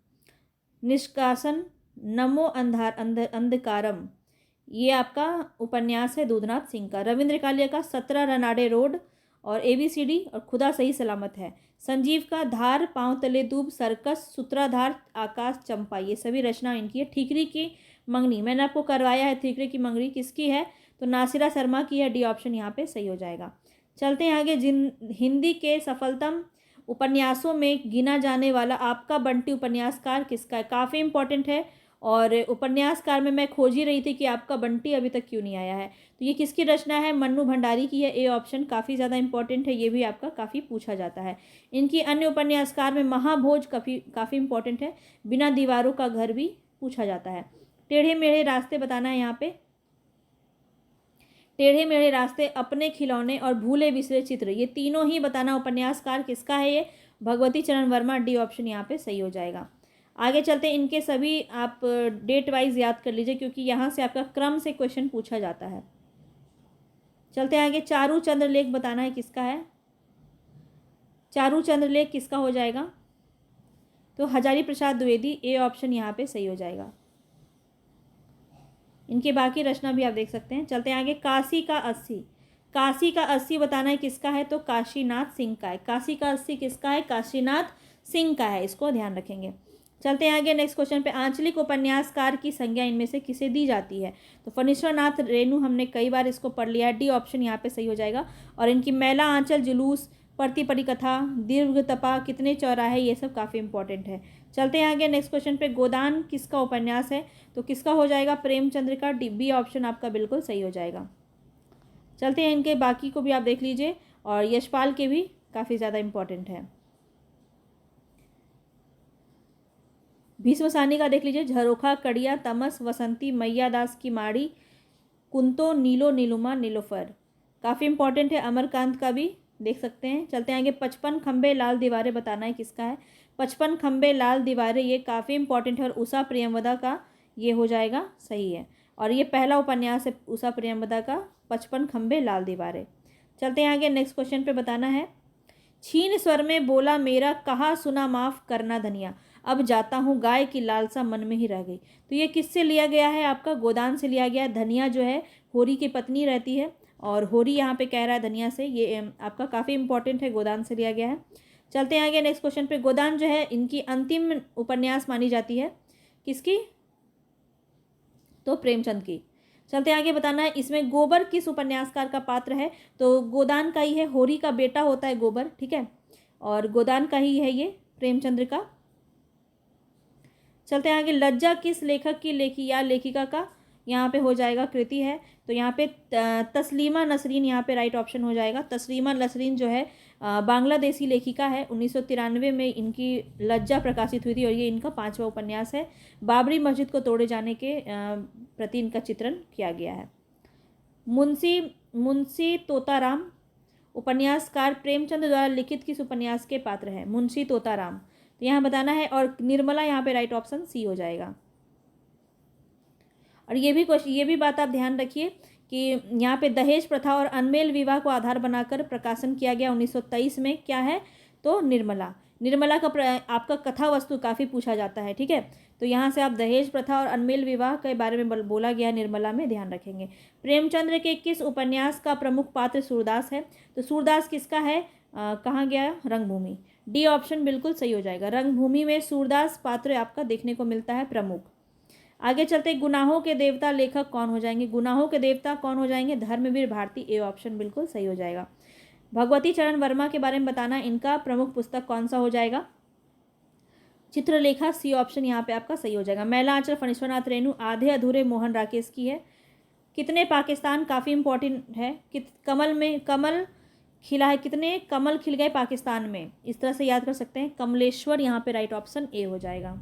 निष्कासन, नमो अंधकारम, ये आपका उपन्यास है दूधनाथ सिंह का। रविंद्र कालिया का 17 रनाडे रोड और ABCD और खुदा सही सलामत है। संजीव का धार, पांव तले दूब, सर्कस, सूत्राधार, आकाश, चंपा, ये सभी रचना इनकी है। ठीकरी की मंगनी मैंने आपको करवाया है, ठीकरी की मंगनी किसकी है, तो नासिरा शर्मा की है। डी ऑप्शन यहाँ पे सही हो जाएगा। चलते हैं आगे, हिंदी के सफलतम उपन्यासों में गिना जाने वाला आपका बंटी उपन्यासकार किसका है, काफ़ी इंपॉर्टेंट है। और उपन्यासकार में मैं खोज ही रही थी कि आपका बंटी अभी तक क्यों नहीं आया है। तो ये किसकी रचना है? मन्नू भंडारी की है। ए ऑप्शन काफ़ी ज़्यादा इंपॉर्टेंट है, ये भी आपका काफ़ी पूछा जाता है। इनकी अन्य उपन्यासकार में महाभोज काफ़ी इंपॉर्टेंट है। बिना दीवारों का घर भी पूछा जाता है। टेढ़े मेढ़े रास्ते बताना है यहाँ पे। टेढ़े मेढ़े रास्ते, अपने खिलौने और भूले बिसरे चित्र, ये तीनों ही बताना उपन्यासकार किसका है? ये भगवती चरण वर्मा। डी ऑप्शन यहाँ पे सही हो जाएगा। आगे चलते हैं, इनके सभी आप डेट वाइज याद कर लीजिए क्योंकि यहाँ से आपका क्रम से क्वेश्चन पूछा जाता है। चलते हैं आगे। चारू चंद्र लेख बताना है किसका है? चारू चंद्र लेख किसका हो जाएगा? तो हजारी प्रसाद द्विवेदी। ए ऑप्शन यहाँ पे सही हो जाएगा। इनकी बाकी रचना भी आप देख सकते हैं। चलते हैं आगे। काशी का 80, काशी का 80 बताना है किसका है? तो काशीनाथ सिंह का है। काशी का 80 किसका है? काशीनाथ सिंह का है, इसको ध्यान रखेंगे। चलते हैं आगे नेक्स्ट क्वेश्चन पे। आंचलिक उपन्यासकार की संज्ञा इनमें से किसे दी जाती है? तो फणीश्वरनाथ रेणु, हमने कई बार इसको पढ़ लिया है। डी ऑप्शन यहाँ पे सही हो जाएगा। और इनकी मैला आंचल, जुलूस, परती परिकथा, दीर्घ तपा, कितने चौराहे, ये सब काफ़ी इंपॉर्टेंट है। चलते हैं आगे नेक्स्ट क्वेश्चन पे। गोदान किसका उपन्यास है? तो किसका हो जाएगा? प्रेमचंद्र का। बी ऑप्शन आपका बिल्कुल सही हो जाएगा। चलते हैं इनके बाकी को भी आप देख लीजिए, और यशपाल के भी काफ़ी ज़्यादा इंपॉर्टेंट है। भीष्म साहनी का देख लीजिए। झरोखा, कड़िया, तमस, वसंती, मैया दास की माड़ी, कुंतो, नीलो, नीलुमा, नीलोफर, काफ़ी इंपॉर्टेंट है। अमरकांत का भी देख सकते हैं। चलते हैं आगे। 55 खंबे लाल दीवारें बताना है किसका है? 55 खंबे लाल दीवारें, ये काफ़ी इंपॉर्टेंट है और उषा प्रियंवदा का ये हो जाएगा, सही है। और ये पहला उपन्यास है उषा प्रियंवदा का, 55 खंबे लाल दीवारें। चलते हैं आगे नेक्स्ट क्वेश्चन पे बताना है। छीन स्वर में बोला मेरा, कहा सुना माफ़ करना धनिया, अब जाता हूँ गाय की लालसा मन में ही रह गई। तो ये किससे लिया गया है? आपका गोदान से लिया गया है। धनिया जो है होरी की पत्नी रहती है और होरी यहाँ पे कह रहा है धनिया से, ये आपका काफ़ी इंपॉर्टेंट है, गोदान से लिया गया है। चलते हैं आगे नेक्स्ट क्वेश्चन पे। गोदान जो है इनकी अंतिम उपन्यास मानी जाती है, किसकी? तो प्रेमचंद की। चलते आगे। बताना है इसमें गोबर किस उपन्यासकार का पात्र है? तो गोदान का ही है, होरी का बेटा होता है गोबर, ठीक है, और गोदान का ही है ये प्रेमचंद्र का। चलते हैं आगे। लज्जा किस लेखक की लेखी या लेखिका का यहाँ पे हो जाएगा कृति है? तो यहाँ पे तस्लीमा नसरीन यहाँ पे राइट ऑप्शन हो जाएगा। तस्लीमा नसरीन जो है बांग्लादेशी लेखिका है। 1993 में इनकी लज्जा प्रकाशित हुई थी और ये इनका 5वां उपन्यास है। बाबरी मस्जिद को तोड़े जाने के प्रति इनका चित्रण किया गया है। मुंशी तोताराम उपन्यासकार प्रेमचंद द्वारा लिखित किस उपन्यास के पात्र हैं? मुंशी तोताराम, तो यहाँ बताना है। और निर्मला यहाँ पे राइट ऑप्शन सी हो जाएगा। और ये भी बात आप ध्यान रखिए कि यहाँ पे दहेज प्रथा और अनमेल विवाह को आधार बनाकर प्रकाशन किया गया 1923 में, क्या है? तो निर्मला। निर्मला का आपका कथा वस्तु काफ़ी पूछा जाता है, ठीक है। तो यहाँ से आप दहेज प्रथा और अनमेल विवाह के बारे में बोला गया निर्मला में, ध्यान रखेंगे। प्रेमचंद्र के किस उपन्यास का प्रमुख पात्र सूरदास है? तो सूरदास किसका है? कहाँ गया? रंगभूमि। डी ऑप्शन बिल्कुल सही हो जाएगा। रंगभूमि में सूरदास पात्र आपका देखने को मिलता है प्रमुख। आगे चलते। गुनाहों के देवता लेखक कौन हो जाएंगे? गुनाहों के देवता कौन हो जाएंगे? धर्मवीर भारती। ए ऑप्शन बिल्कुल सही हो जाएगा। भगवती चरण वर्मा के बारे में बताना, इनका प्रमुख पुस्तक कौन सा हो जाएगा? चित्रलेखा। सी ऑप्शन यहाँ पे आपका सही हो जाएगा। मैला आंचल फणीश्वरनाथ रेणु। आधे अधूरे मोहन राकेश की है। कितने पाकिस्तान, काफ़ी इंपॉर्टेंट है। कमल में कमल खिला है, कितने कमल खिल गए पाकिस्तान में, इस तरह से याद कर सकते हैं। कमलेश्वर यहाँ पे राइट ऑप्शन ए हो जाएगा।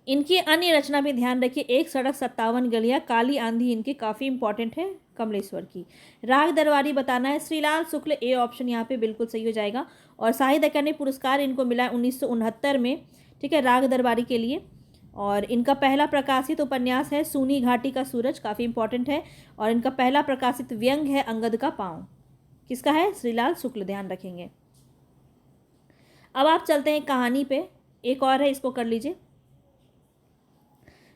इनकी अन्य रचना भी ध्यान रखिए। एक सड़क 57 गलियाँ, काली आंधी, इनकी काफ़ी इंपॉर्टेंट है कमलेश्वर की। राग दरबारी बताना है श्रीलाल शुक्ल। ए ऑप्शन यहाँ पे बिल्कुल सही हो जाएगा। और साहित्य अकादमी पुरस्कार इनको मिला है 1969 में, ठीक है, राग दरबारी के लिए। और इनका पहला प्रकाशित उपन्यास है सूनी घाटी का सूरज, काफ़ी इंपॉर्टेंट है। और इनका पहला प्रकाशित व्यंग है अंगद का पाँव। किसका है? श्रीलाल शुक्ल, ध्यान रखेंगे। अब आप चलते हैं कहानी पे। एक और है, इसको कर लीजिए।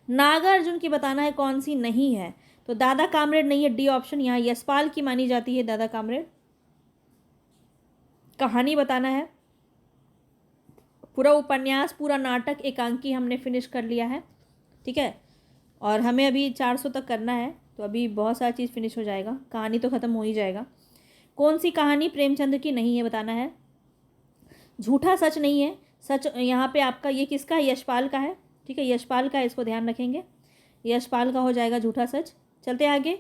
नागार्जुन की बताना है कौन सी नहीं है? तो दादा कामरेड नहीं है। डी ऑप्शन यहाँ यशपाल की मानी जाती है दादा कामरेड। कहानी बताना है। पूरा उपन्यास, पूरा नाटक, एकांकी हमने फिनिश कर लिया है, ठीक है। और हमें अभी 400 तक करना है, तो अभी बहुत सारी चीज़ फिनिश हो जाएगा, कहानी तो ख़त्म हो ही जाएगा। कौन सी कहानी प्रेमचंद की नहीं है बताना है। झूठा सच नहीं है। सच यहाँ पे आपका ये किसका है? यशपाल का है। ठीक है, यशपाल का, इसको ध्यान रखेंगे, यशपाल का हो जाएगा झूठा सच। चलते आगे,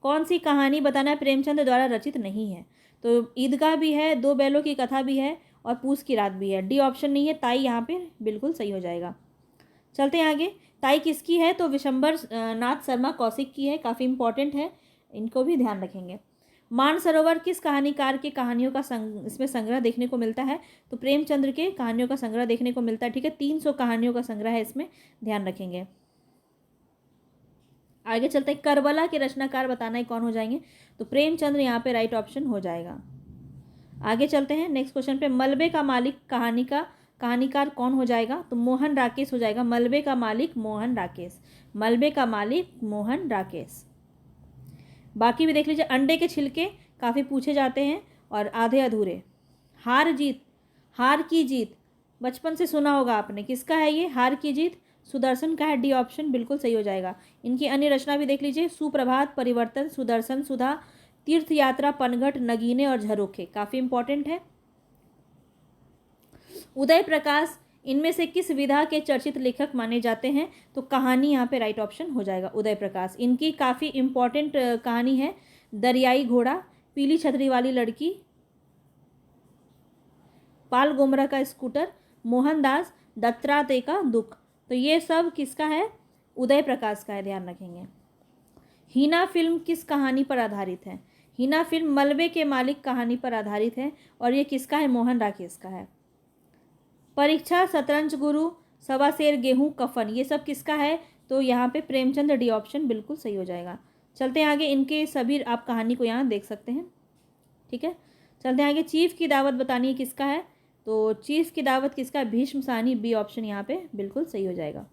कौन सी कहानी बताना है प्रेमचंद द्वारा रचित नहीं है? तो ईदगाह भी है, दो बैलों की कथा भी है और पूस की रात भी है। डी ऑप्शन नहीं है, ताई यहाँ पे बिल्कुल सही हो जाएगा। चलते हैं आगे, ताई किसकी है? तो विशंबर नाथ शर्मा कौशिक की है, काफ़ी इंपॉर्टेंट है, इनको भी ध्यान रखेंगे। मानसरोवर किस कहानीकार की कहानियों का इसमें संग्रह देखने को मिलता है? तो प्रेमचंद्र के कहानियों का संग्रह देखने को मिलता है, ठीक है, 300 कहानियों का संग्रह है, इसमें ध्यान रखेंगे। आगे चलते हैं, करबला के रचनाकार बताना है कौन हो जाएंगे? तो प्रेमचंद्र यहाँ पे राइट ऑप्शन हो जाएगा। आगे चलते हैं नेक्स्ट क्वेश्चन पे, मलबे का मालिक कहानी का कहानीकार कौन हो जाएगा? तो मोहन राकेश हो जाएगा। मलबे का मालिक मोहन राकेश, मलबे का मालिक मोहन राकेश। बाकी भी देख लीजिए, अंडे के छिलके काफ़ी पूछे जाते हैं और आधे अधूरे। हार जीत, हार की जीत बचपन से सुना होगा आपने, किसका है ये? हार की जीत सुदर्शन का है, डी ऑप्शन बिल्कुल सही हो जाएगा। इनकी अन्य रचना भी देख लीजिए, सुप्रभात, परिवर्तन, सुदर्शन सुधा, तीर्थ यात्रा, पनघट, नगीने और झरोखे, काफ़ी इंपॉर्टेंट है। उदय प्रकाश इनमें से किस विधा के चर्चित लेखक माने जाते हैं? तो कहानी यहाँ पे राइट ऑप्शन हो जाएगा, उदय प्रकाश। इनकी काफ़ी इंपॉर्टेंट कहानी है, दरियाई घोड़ा, पीली छतरी वाली लड़की, पाल गोमरा का स्कूटर, मोहनदास, दत्तात्रेय का दुख। तो ये सब किसका है? उदय प्रकाश का है, ध्यान रखेंगे। हीना फिल्म किस कहानी पर आधारित है? हीना फिल्म मलबे के मालिक कहानी पर आधारित है और ये किसका है? मोहन राकेश का है। परीक्षा, शतरंज गुरु, सवा सेर गेहूं, कफन, ये सब किसका है? तो यहाँ पे प्रेमचंद, डी ऑप्शन बिल्कुल सही हो जाएगा। चलते हैं आगे, इनके सभी आप कहानी को यहाँ देख सकते हैं, ठीक है। चलते हैं आगे, चीफ की दावत बतानी है किसका है? तो चीफ की दावत किसका है? भीष्म साहनी, बी ऑप्शन यहाँ पे बिल्कुल सही हो जाएगा।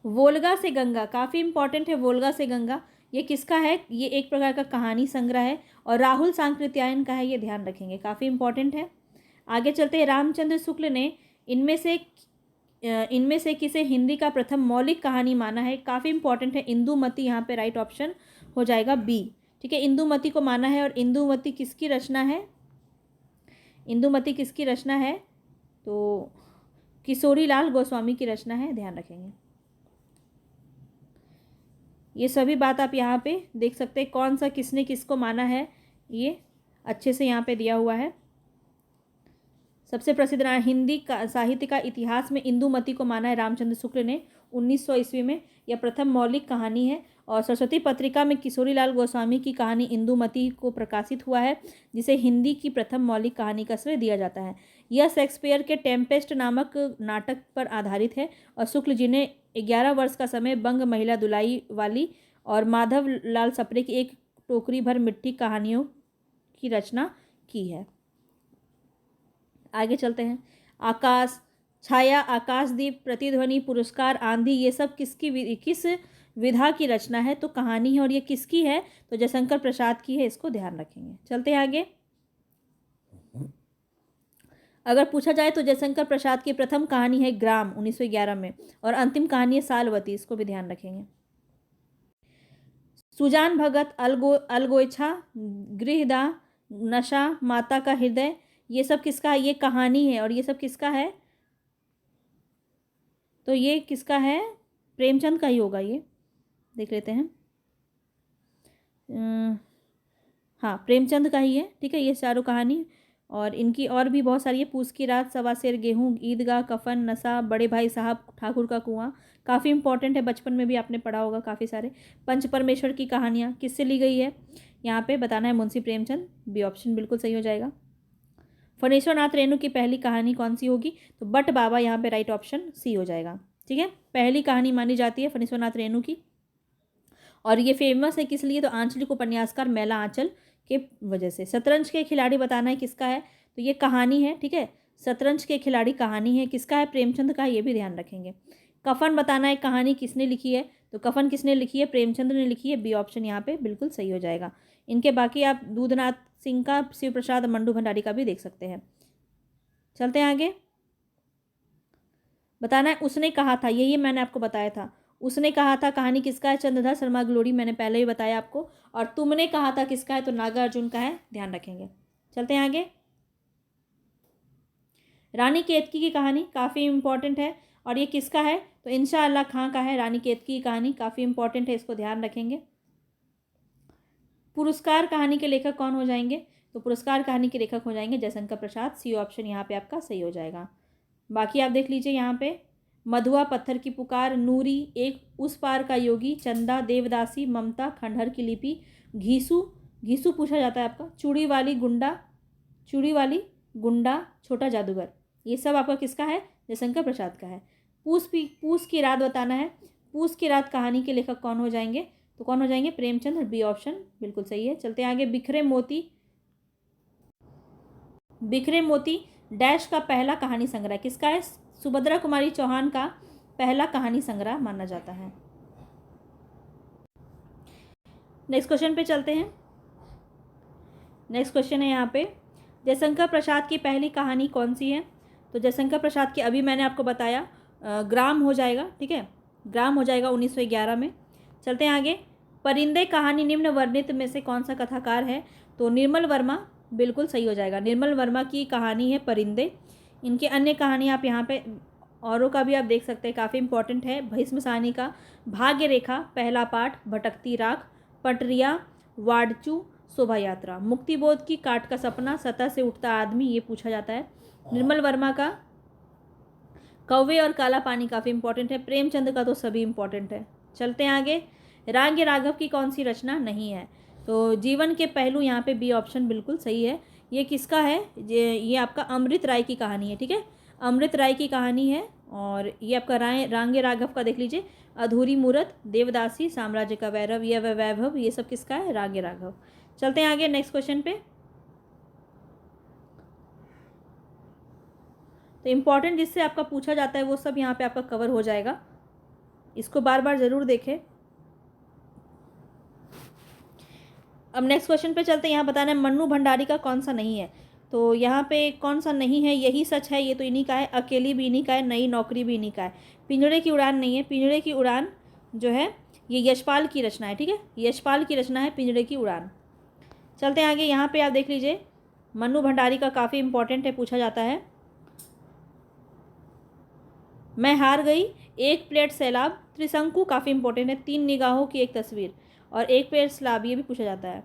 वोल्गा से गंगा, काफ़ी इंपॉर्टेंट है, वोल्गा से गंगा, ये किसका है? ये एक प्रकार का कहानी संग्रह है और राहुल सांकृत्यायन का है, ये ध्यान रखेंगे, काफ़ी इंपॉर्टेंट है। आगे चलते हैं, रामचंद्र शुक्ल ने इनमें से किसे हिंदी का प्रथम मौलिक कहानी माना है? काफ़ी इंपॉर्टेंट है, इंदुमती यहाँ पे राइट ऑप्शन हो जाएगा, बी, ठीक है, इंदुमती को माना है। और इंदुमती किसकी रचना है? इंदुमती किसकी रचना है? तो किशोरी लाल गोस्वामी की रचना है, ध्यान रखेंगे। ये सभी बात आप यहाँ पे देख सकते हैं, कौन सा किसने किसको माना है, ये अच्छे से यहाँ पे दिया हुआ है। सबसे प्रसिद्ध हिंदी का साहित्य का इतिहास में इंदुमती को माना है रामचंद्र शुक्ल ने 1900 ईस्वी में, यह प्रथम मौलिक कहानी है। और सरस्वती पत्रिका में किशोरी लाल गोस्वामी की कहानी इंदुमती को प्रकाशित हुआ है, जिसे हिंदी की प्रथम मौलिक कहानी का श्रेय दिया जाता है। यह शेक्सपियर के टेम्पेस्ट नामक नाटक पर आधारित है और शुक्ल जी ने 11 वर्ष का समय बंग महिला दुलाई वाली और माधव लाल सप्रे की एक टोकरी भर मिट्टी कहानियों की रचना की है। आगे चलते हैं, आकाश, छाया, आकाशदीप, प्रतिध्वनि, पुरस्कार, आंधी, ये सब किस विधा की रचना है? तो कहानी है। और ये किसकी है? तो जयशंकर प्रसाद की है, इसको ध्यान रखेंगे। चलते हैं आगे, अगर पूछा जाए तो जयशंकर प्रसाद की प्रथम कहानी है ग्राम 1911 में और अंतिम कहानी है सालवती, इसको भी ध्यान रखेंगे। सुजान भगत, अलगोइछा, गृहदा, नशा, माता का हृदय, ये सब किसका है? ये कहानी है। और ये सब किसका है? तो ये किसका है? प्रेमचंद का ही होगा, ये देख लेते हैं। हाँ, प्रेमचंद का ही है, ठीक है, ये चारों कहानी। और इनकी और भी बहुत सारी है, पूस की रात, सवा सेर गेहूँ, ईदगाह, कफन, नशा, बड़े भाई साहब, ठाकुर का कुआं, काफ़ी इंपॉर्टेंट है, बचपन में भी आपने पढ़ा होगा काफ़ी सारे। पंच परमेश्वर की कहानियाँ किससे ली गई है? यहाँ पे बताना है, मुंशी प्रेमचंद, बी ऑप्शन बिल्कुल सही हो जाएगा। फणीश्वर नाथ रेणु की पहली कहानी कौन सी होगी? तो बट बाबा, यहाँ पे राइट ऑप्शन सी हो जाएगा, ठीक है, पहली कहानी मानी जाती है फणीश्वर नाथ रेणु की। और ये फेमस है किस लिए? तो आंचलिक उपन्यासकार मैला आंचल के वजह से। शतरंज के खिलाड़ी बताना है किसका है? तो ये कहानी है, ठीक है, शतरंज के खिलाड़ी कहानी है, किसका है? प्रेमचंद का, ये भी ध्यान रखेंगे। कफन बताना है कहानी किसने लिखी है? तो कफन किसने लिखी है? प्रेमचंद ने लिखी है, बी ऑप्शन यहाँ पे बिल्कुल सही हो जाएगा। इनके बाकी आप दूधनाथ सिंह का, शिव प्रसाद, मंडू भंडारी का भी देख सकते हैं। चलते हैं आगे, बताना है उसने कहा था, यही मैंने आपको बताया था, उसने कहा था कहानी किसका है? चंद्रधर शर्मा ग्लोरी, मैंने पहले ही बताया आपको। और तुमने कहा था किसका है? तो नागार्जुन का है, ध्यान रखेंगे। चलते हैं आगे, रानी केतकी की कहानी काफ़ी इम्पॉर्टेंट है, और ये किसका है? तो इंशाअल्लाह खां का है। रानी केतकी की कहानी काफ़ी इम्पॉर्टेंट है, इसको ध्यान रखेंगे। पुरस्कार कहानी के लेखक कौन हो जाएंगे? तो पुरस्कार कहानी के लेखक हो जाएंगे जयशंकर प्रसाद। सी ऑप्शन यहाँ पे आपका सही हो जाएगा। बाकी आप देख लीजिए यहाँ पे, मधुआ, पत्थर की पुकार, नूरी, एक उस पार का योगी, चंदा, देवदासी, ममता, खंडहर की लिपि, घीसू, घीसू पूछा जाता है आपका, चूड़ी वाली गुंडा, चूड़ी वाली गुंडा, छोटा जादूगर, ये सब आपका किसका है? जयशंकर प्रसाद का है। पूस की रात बताना है। पूस की रात कहानी के लेखक कौन हो जाएंगे? तो कौन हो जाएंगे? प्रेमचंद। बी ऑप्शन बिल्कुल सही है। चलते हैं आगे। बिखरे मोती, बिखरे मोती डैश का पहला कहानी संग्रह किसका है? सुभद्रा कुमारी चौहान का पहला कहानी संग्रह माना जाता है। नेक्स्ट क्वेश्चन पे चलते हैं। नेक्स्ट क्वेश्चन है यहाँ पे, जयशंकर प्रसाद की पहली कहानी कौन सी है? तो जयशंकर प्रसाद की अभी मैंने आपको बताया, ग्राम हो जाएगा, ठीक है, ग्राम हो जाएगा 1911 में। चलते हैं आगे। परिंदे कहानी निम्न वर्णित में से कौन सा कथाकार है? तो निर्मल वर्मा बिल्कुल सही हो जाएगा। निर्मल वर्मा की कहानी है परिंदे। इनकी अन्य कहानी आप यहाँ पे औरों का भी आप देख सकते हैं, काफ़ी इंपॉर्टेंट है। भीष्म साहनी का भाग्य रेखा, पहला पाठ, भटकती राख, पटरिया, वाडचू, शोभा यात्रा, मुक्तिबोध की, काट का सपना, सतह से उठता आदमी, ये पूछा जाता है। निर्मल वर्मा का कौवे और काला पानी काफ़ी इंपॉर्टेंट है। प्रेमचंद का तो सभी इंपॉर्टेंट है। चलते हैं आगे। रांग राघव की कौन सी रचना नहीं है? तो जीवन के पहलू, यहाँ पे बी ऑप्शन बिल्कुल सही है। ये किसका है? ये आपका अमृत राय की कहानी है, ठीक है, अमृत राय की कहानी है। और ये आपका रांग राघव का देख लीजिए, अधूरी मूरत, देवदासी, साम्राज्य का वैरव, यह वैभव, ये सब किसका है? रांग राघव। चलते हैं आगे नेक्स्ट क्वेश्चन पे। तो इम्पॉर्टेंट जिससे आपका पूछा जाता है वो सब यहाँ पे आपका कवर हो जाएगा, इसको बार बार ज़रूर देखें। अब नेक्स्ट क्वेश्चन पे चलते हैं। यहाँ बताना है मन्नू भंडारी का कौन सा नहीं है? तो यहाँ पे कौन सा नहीं है? यही सच है, ये तो इन्हीं का है। अकेली भी इन्हीं का है, नई नौकरी भी इन्हीं का है। पिंजड़े की उड़ान नहीं है। पिंजड़े की उड़ान जो है ये यशपाल की रचना है, ठीक है, यशपाल की रचना है पिंजड़े की उड़ान। चलते हैं आगे। यहाँ पे आप देख लीजिए, मन्नू भंडारी का काफ़ी इंपॉर्टेंट है, पूछा जाता है। मैं हार गई, एक प्लेट सैलाब, त्रिशंकु काफ़ी इंपॉर्टेंट है, तीन निगाहों की एक तस्वीर, और एक प्लेट सैलाब, ये भी पूछा जाता है।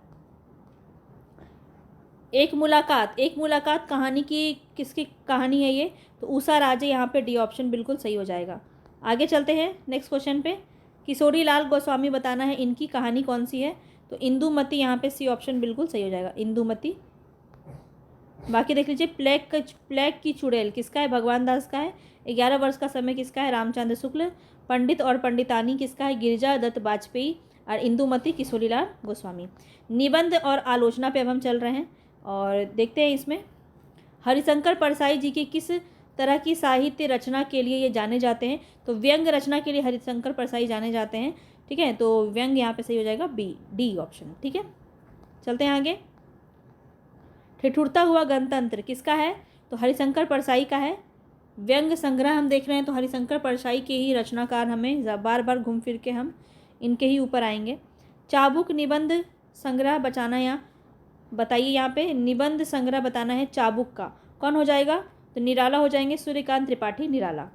एक मुलाकात, एक मुलाकात कहानी की किसकी कहानी है ये? तो उषा राजे, यहाँ पे डी ऑप्शन बिल्कुल सही हो जाएगा। आगे चलते हैं नेक्स्ट क्वेश्चन पे। किशोरी लाल गोस्वामी बताना है इनकी कहानी कौन सी है? तो इंदुमती, यहाँ पे सी ऑप्शन बिल्कुल सही हो जाएगा, इंदुमती। बाकी देख लीजिए, प्लेग की चुड़ैल किसका है? भगवान दास का है। 11 वर्ष का समय किसका है? रामचंद्र शुक्ल। पंडित और पंडितानी किसका है? गिरिजा दत्त वाजपेयी। और इंदुमती किशोरीलाल गोस्वामी। निबंध और आलोचना पे अब हम चल रहे हैं और देखते हैं इसमें, हरिशंकर परसाई जी की किस तरह की साहित्य रचना के लिए ये जाने जाते हैं? तो व्यंग रचना के लिए हरिशंकर परसाई जाने जाते हैं, ठीक है, तो व्यंग यहाँ पे सही हो जाएगा, बी, डी ऑप्शन, ठीक है। चलते हैं आगे। ठिठुरता हुआ गणतंत्र किसका है? तो हरिशंकर परसाई का है। व्यंग संग्रह हम देख रहे हैं तो हरिशंकर परसाई के ही रचनाकार, हमें बार बार घूम फिर के हम इनके ही ऊपर आएंगे। चाबुक निबंध संग्रह बचाना, यहाँ बताइए, यहाँ पे निबंध संग्रह बताना है चाबुक का, कौन हो जाएगा? तो निराला हो जाएंगे, सूर्यकांत त्रिपाठी, निराला।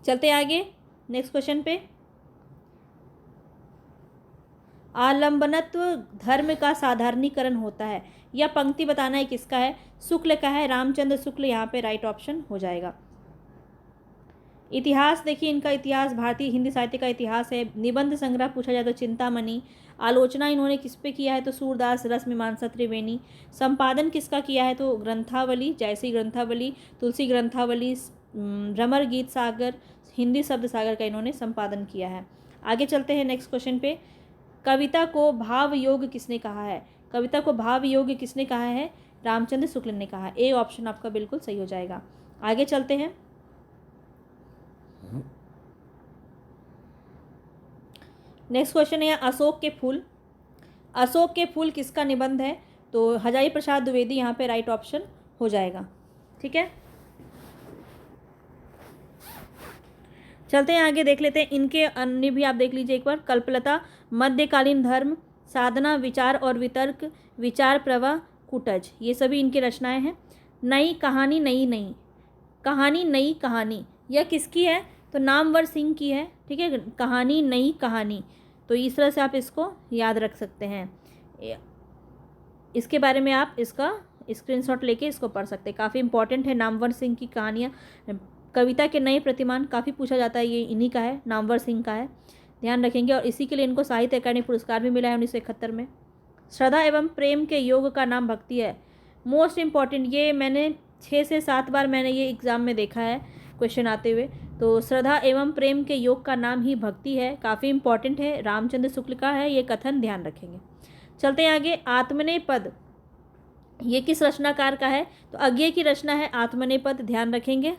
चलते आगे नेक्स्ट क्वेश्चन पे। आलंबनत्व धर्म का साधारणीकरण होता है, यह पंक्ति बताना है किसका है? शुक्ल का है, रामचंद्र शुक्ल, यहाँ पे राइट ऑप्शन हो जाएगा। इतिहास देखिए, इनका इतिहास भारतीय हिंदी साहित्य का इतिहास है। निबंध संग्रह पूछा जाए तो चिंतामणि। आलोचना इन्होंने किस पे किया है? तो सूरदास, रस मीमांसा, त्रिवेणी। संपादन किसका किया है? तो ग्रंथावली, जयसी ग्रंथावली, तुलसी ग्रंथावली, भ्रमर गीत सागर, हिंदी शब्द सागर का इन्होंने संपादन किया है। आगे चलते हैं नेक्स्ट क्वेश्चन पे। कविता को भाव योग किसने कहा है? कविता को भाव योग किसने कहा है? रामचंद्र शुक्ल ने कहा। ए ऑप्शन आपका बिल्कुल सही हो जाएगा। आगे चलते हैं। नेक्स्ट क्वेश्चन है अशोक के फूल। अशोक के फूल किसका निबंध है? तो हजारी प्रसाद द्विवेदी, यहाँ पे राइट ऑप्शन हो जाएगा, ठीक है। चलते हैं आगे, देख लेते हैं इनके अन्य भी आप देख लीजिए एक बार। कल्पलता, मध्यकालीन धर्म, साधना, विचार और वितर्क, विचार प्रवाह, कुटज, ये सभी इनकी रचनाएं हैं। नई कहानी नई नई कहानी नई कहानी, यह किसकी है? तो नामवर सिंह की है। ठीक है, कहानी नई कहानी। तो इस तरह से आप इसको याद रख सकते हैं। इसके बारे में आप इसका स्क्रीनशॉट लेके इसको पढ़ सकते हैं, काफ़ी इंपॉर्टेंट है। नामवर सिंह की कहानियाँ। कविता के नए प्रतिमान काफ़ी पूछा जाता है, ये इन्हीं का है, नामवर सिंह का है, ध्यान रखेंगे। और इसी के लिए इनको साहित्य अकादमी पुरस्कार भी मिला है 1971 में। श्रद्धा एवं प्रेम के योग का नाम भक्ति है। मोस्ट इम्पॉर्टेंट, ये मैंने 6 से 7 बार मैंने ये एग्ज़ाम में देखा है क्वेश्चन आते हुए। तो श्रद्धा एवं प्रेम के योग का नाम ही भक्ति है, काफ़ी इंपॉर्टेंट है, रामचंद्र शुक्ल का है ये कथन, ध्यान रखेंगे। चलते हैं आगे। आत्मनेपद ये किस रचनाकार का है? तो अज्ञेय की रचना है आत्मनेपद, ध्यान रखेंगे।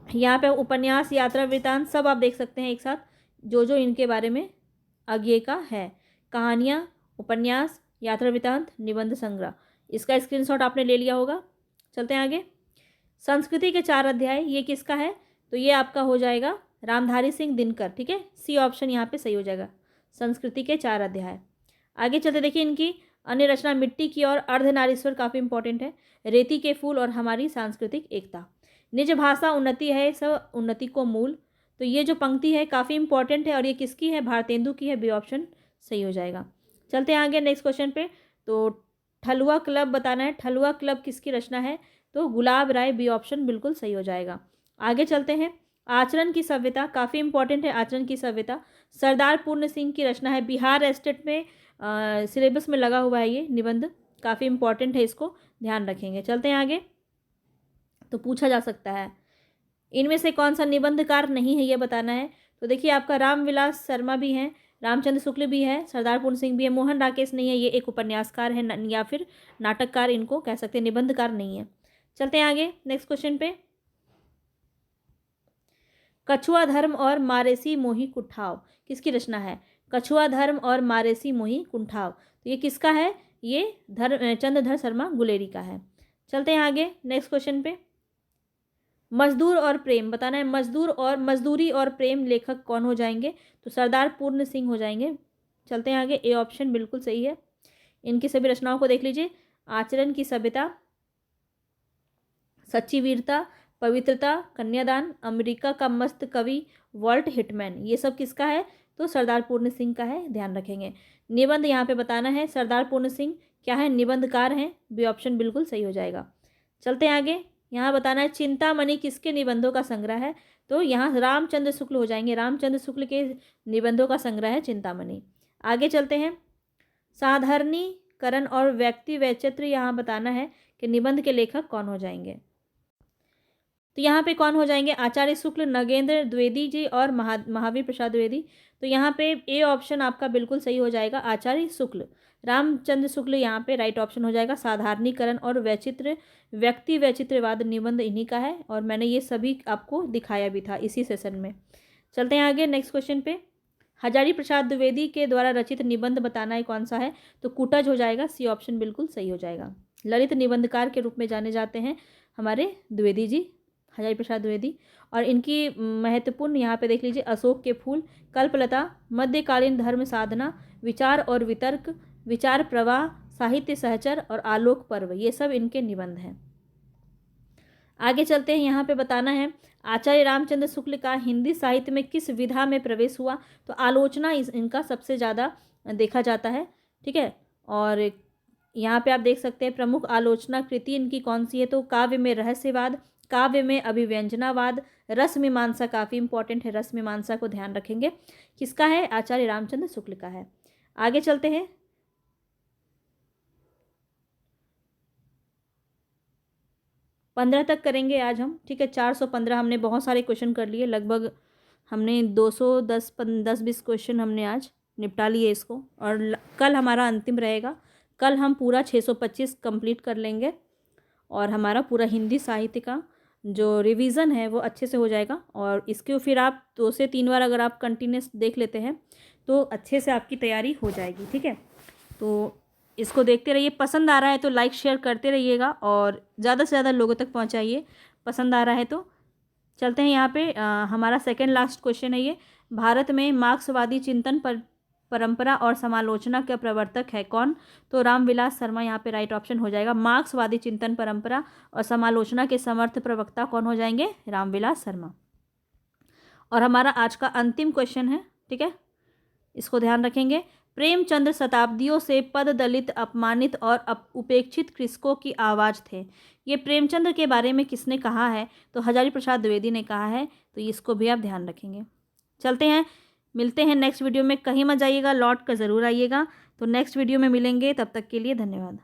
यहाँ पे उपन्यास, यात्रा वृत्तांत सब आप देख सकते हैं एक साथ, जो जो इनके बारे में अज्ञेय का है। कहानियाँ, उपन्यास, यात्रा वृत्तांत, निबंध संग्रह, इसका स्क्रीनशॉट आपने ले लिया होगा। चलते हैं आगे। संस्कृति के 4 अध्याय, ये किसका है? तो ये आपका हो जाएगा रामधारी सिंह दिनकर। ठीक है, सी ऑप्शन यहाँ पे सही हो जाएगा, संस्कृति के 4 अध्याय। आगे चलते देखिए इनकी अन्य रचना, मिट्टी की और अर्धनारीश्वर काफ़ी इंपॉर्टेंट है, रेती के फूल और हमारी सांस्कृतिक एकता, निज भाषा उन्नति है सब उन्नति को मूल। तो ये जो पंक्ति है काफ़ी इंपॉर्टेंट है और ये किसकी है? भारतेंदु की है, बी ऑप्शन सही हो जाएगा। चलते हैं आगे नेक्स्ट क्वेश्चन पे। तो ठलुआ क्लब बताना है, ठलुआ क्लब किसकी रचना है? तो गुलाब राय, बी ऑप्शन बिल्कुल सही हो जाएगा। आगे चलते हैं। आचरण की सभ्यता काफ़ी इंपॉर्टेंट है, आचरण की सभ्यता सरदार पूर्ण सिंह की रचना है, बिहार स्टेट में सिलेबस में लगा हुआ है ये निबंध, काफ़ी इंपॉर्टेंट है, इसको ध्यान रखेंगे। चलते हैं आगे। तो पूछा जा सकता है इनमें से कौन सा निबंधकार नहीं है, ये बताना है। तो देखिए आपका रामविलास शर्मा भी हैं, रामचंद्र शुक्ल भी है, सरदार पूर्ण सिंह भी है, मोहन राकेश नहीं है, ये एक उपन्यासकार है या फिर नाटककार, इनको कह सकते हैं, निबंधकार नहीं है। चलते हैं आगे नेक्स्ट क्वेश्चन पे। कछुआ धर्म और मारेसी मोही कुठाव किसकी रचना है? कछुआ धर्म और मारेसी मोही कुंठाव, तो ये किसका है? ये चंद्रधर शर्मा गुलेरी का है। चलते हैं आगे नेक्स्ट क्वेश्चन पे। मजदूर और प्रेम बताना है, मजदूर और मजदूरी और प्रेम लेखक कौन हो जाएंगे? तो सरदार पूर्ण सिंह हो जाएंगे। चलते हैं आगे, ए ऑप्शन बिल्कुल सही है। इनकी सभी रचनाओं को देख लीजिए, आचरण की सभ्यता, सच्ची वीरता, पवित्रता, कन्यादान, अमेरिका का मस्त कवि, वॉल्ट हिटमैन, ये सब किसका है? तो सरदार पूर्ण सिंह का है, ध्यान रखेंगे। निबंध यहाँ पे बताना है, सरदार पूर्ण सिंह क्या है? निबंधकार हैं, बी ऑप्शन बिल्कुल सही हो जाएगा। चलते हैं आगे। यहाँ बताना है चिंतामणि किसके निबंधों का संग्रह है? तो यहाँ रामचंद्र शुक्ल हो जाएंगे, रामचंद्र शुक्ल के निबंधों का संग्रह है चिंतामणि। आगे चलते हैं। साधारणीकरण और व्यक्ति वैचित्र्य यहाँ बताना है कि निबंध के लेखक कौन हो जाएंगे। तो यहाँ पे कौन हो जाएंगे? आचार्य शुक्ल, नगेंद्र द्विवेदी जी और महावीर प्रसाद द्विवेदी। तो यहाँ पे ए ऑप्शन आपका बिल्कुल सही हो जाएगा, आचार्य शुक्ल, रामचंद्र शुक्ल यहाँ पे राइट ऑप्शन हो जाएगा। साधारणीकरण और वैचित्र, व्यक्ति वैचित्रवाद निबंध इन्हीं का है और मैंने ये सभी आपको दिखाया भी था इसी सेशन में। चलते हैं आगे नेक्स्ट क्वेश्चन पे। हजारी प्रसाद द्विवेदी के द्वारा रचित निबंध बताना है कौन सा है? तो कुटज हो जाएगा, सी ऑप्शन बिल्कुल सही हो जाएगा। ललित निबंधकार के रूप में जाने जाते हैं हमारे द्विवेदी जी, हजारी प्रसाद द्विवेदी। और इनकी महत्वपूर्ण यहाँ पे देख लीजिए, अशोक के फूल, कल्पलता, मध्यकालीन धर्म साधना, विचार और वितर्क, विचार प्रवाह, साहित्य सहचर और आलोक पर्व, ये सब इनके निबंध हैं। आगे चलते हैं। यहाँ पे बताना है आचार्य रामचंद्र शुक्ल का हिंदी साहित्य में किस विधा में प्रवेश हुआ? तो आलोचना इनका सबसे ज़्यादा देखा जाता है। ठीक है, और यहाँ पे आप देख सकते हैं प्रमुख आलोचना कृति इनकी कौन सी है? तो काव्य में रहस्यवाद, काव्य में अभिव्यंजनावाद, रस मीमांसा काफ़ी इंपॉर्टेंट है, रस मीमांसा को ध्यान रखेंगे, किसका है? आचार्य रामचंद्र शुक्ल का है। आगे चलते हैं। 15 तक करेंगे आज हम। ठीक है, 415 हमने बहुत सारे क्वेश्चन कर लिए, लगभग हमने 210-20 क्वेश्चन हमने आज निपटा लिए इसको, और कल हमारा अंतिम रहेगा। कल हम पूरा 625 कंप्लीट कर लेंगे और हमारा पूरा हिंदी साहित्य का जो रिवीजन है वो अच्छे से हो जाएगा। और इसके फिर आप 2 से 3 बार अगर आप कंटिन्यूस देख लेते हैं तो अच्छे से आपकी तैयारी हो जाएगी। ठीक है, तो इसको देखते रहिए, पसंद आ रहा है तो लाइक शेयर करते रहिएगा और ज़्यादा से ज़्यादा लोगों तक पहुंचाइए, पसंद आ रहा है तो। चलते हैं यहाँ पे हमारा सेकंड लास्ट क्वेश्चन है ये, भारत में मार्क्सवादी चिंतन पर परंपरा और समालोचना का प्रवर्तक है कौन? तो रामविलास शर्मा यहाँ पे राइट ऑप्शन हो जाएगा। मार्क्सवादी चिंतन, परंपरा और समालोचना के समर्थ प्रवक्ता कौन हो जाएंगे? रामविलास शर्मा। और हमारा आज का अंतिम क्वेश्चन है, ठीक है, इसको ध्यान रखेंगे। प्रेमचंद शताब्दियों से पद दलित, अपमानित और उपेक्षित कृषकों की आवाज़ थे। ये प्रेमचंद के बारे में किसने कहा है? तो हजारी प्रसाद द्विवेदी ने कहा है। तो इसको भी आप ध्यान रखेंगे। चलते हैं, मिलते हैं नेक्स्ट वीडियो में। कहीं मत जाइएगा, लौट कर ज़रूर आइएगा। तो नेक्स्ट वीडियो में मिलेंगे, तब तक के लिए धन्यवाद।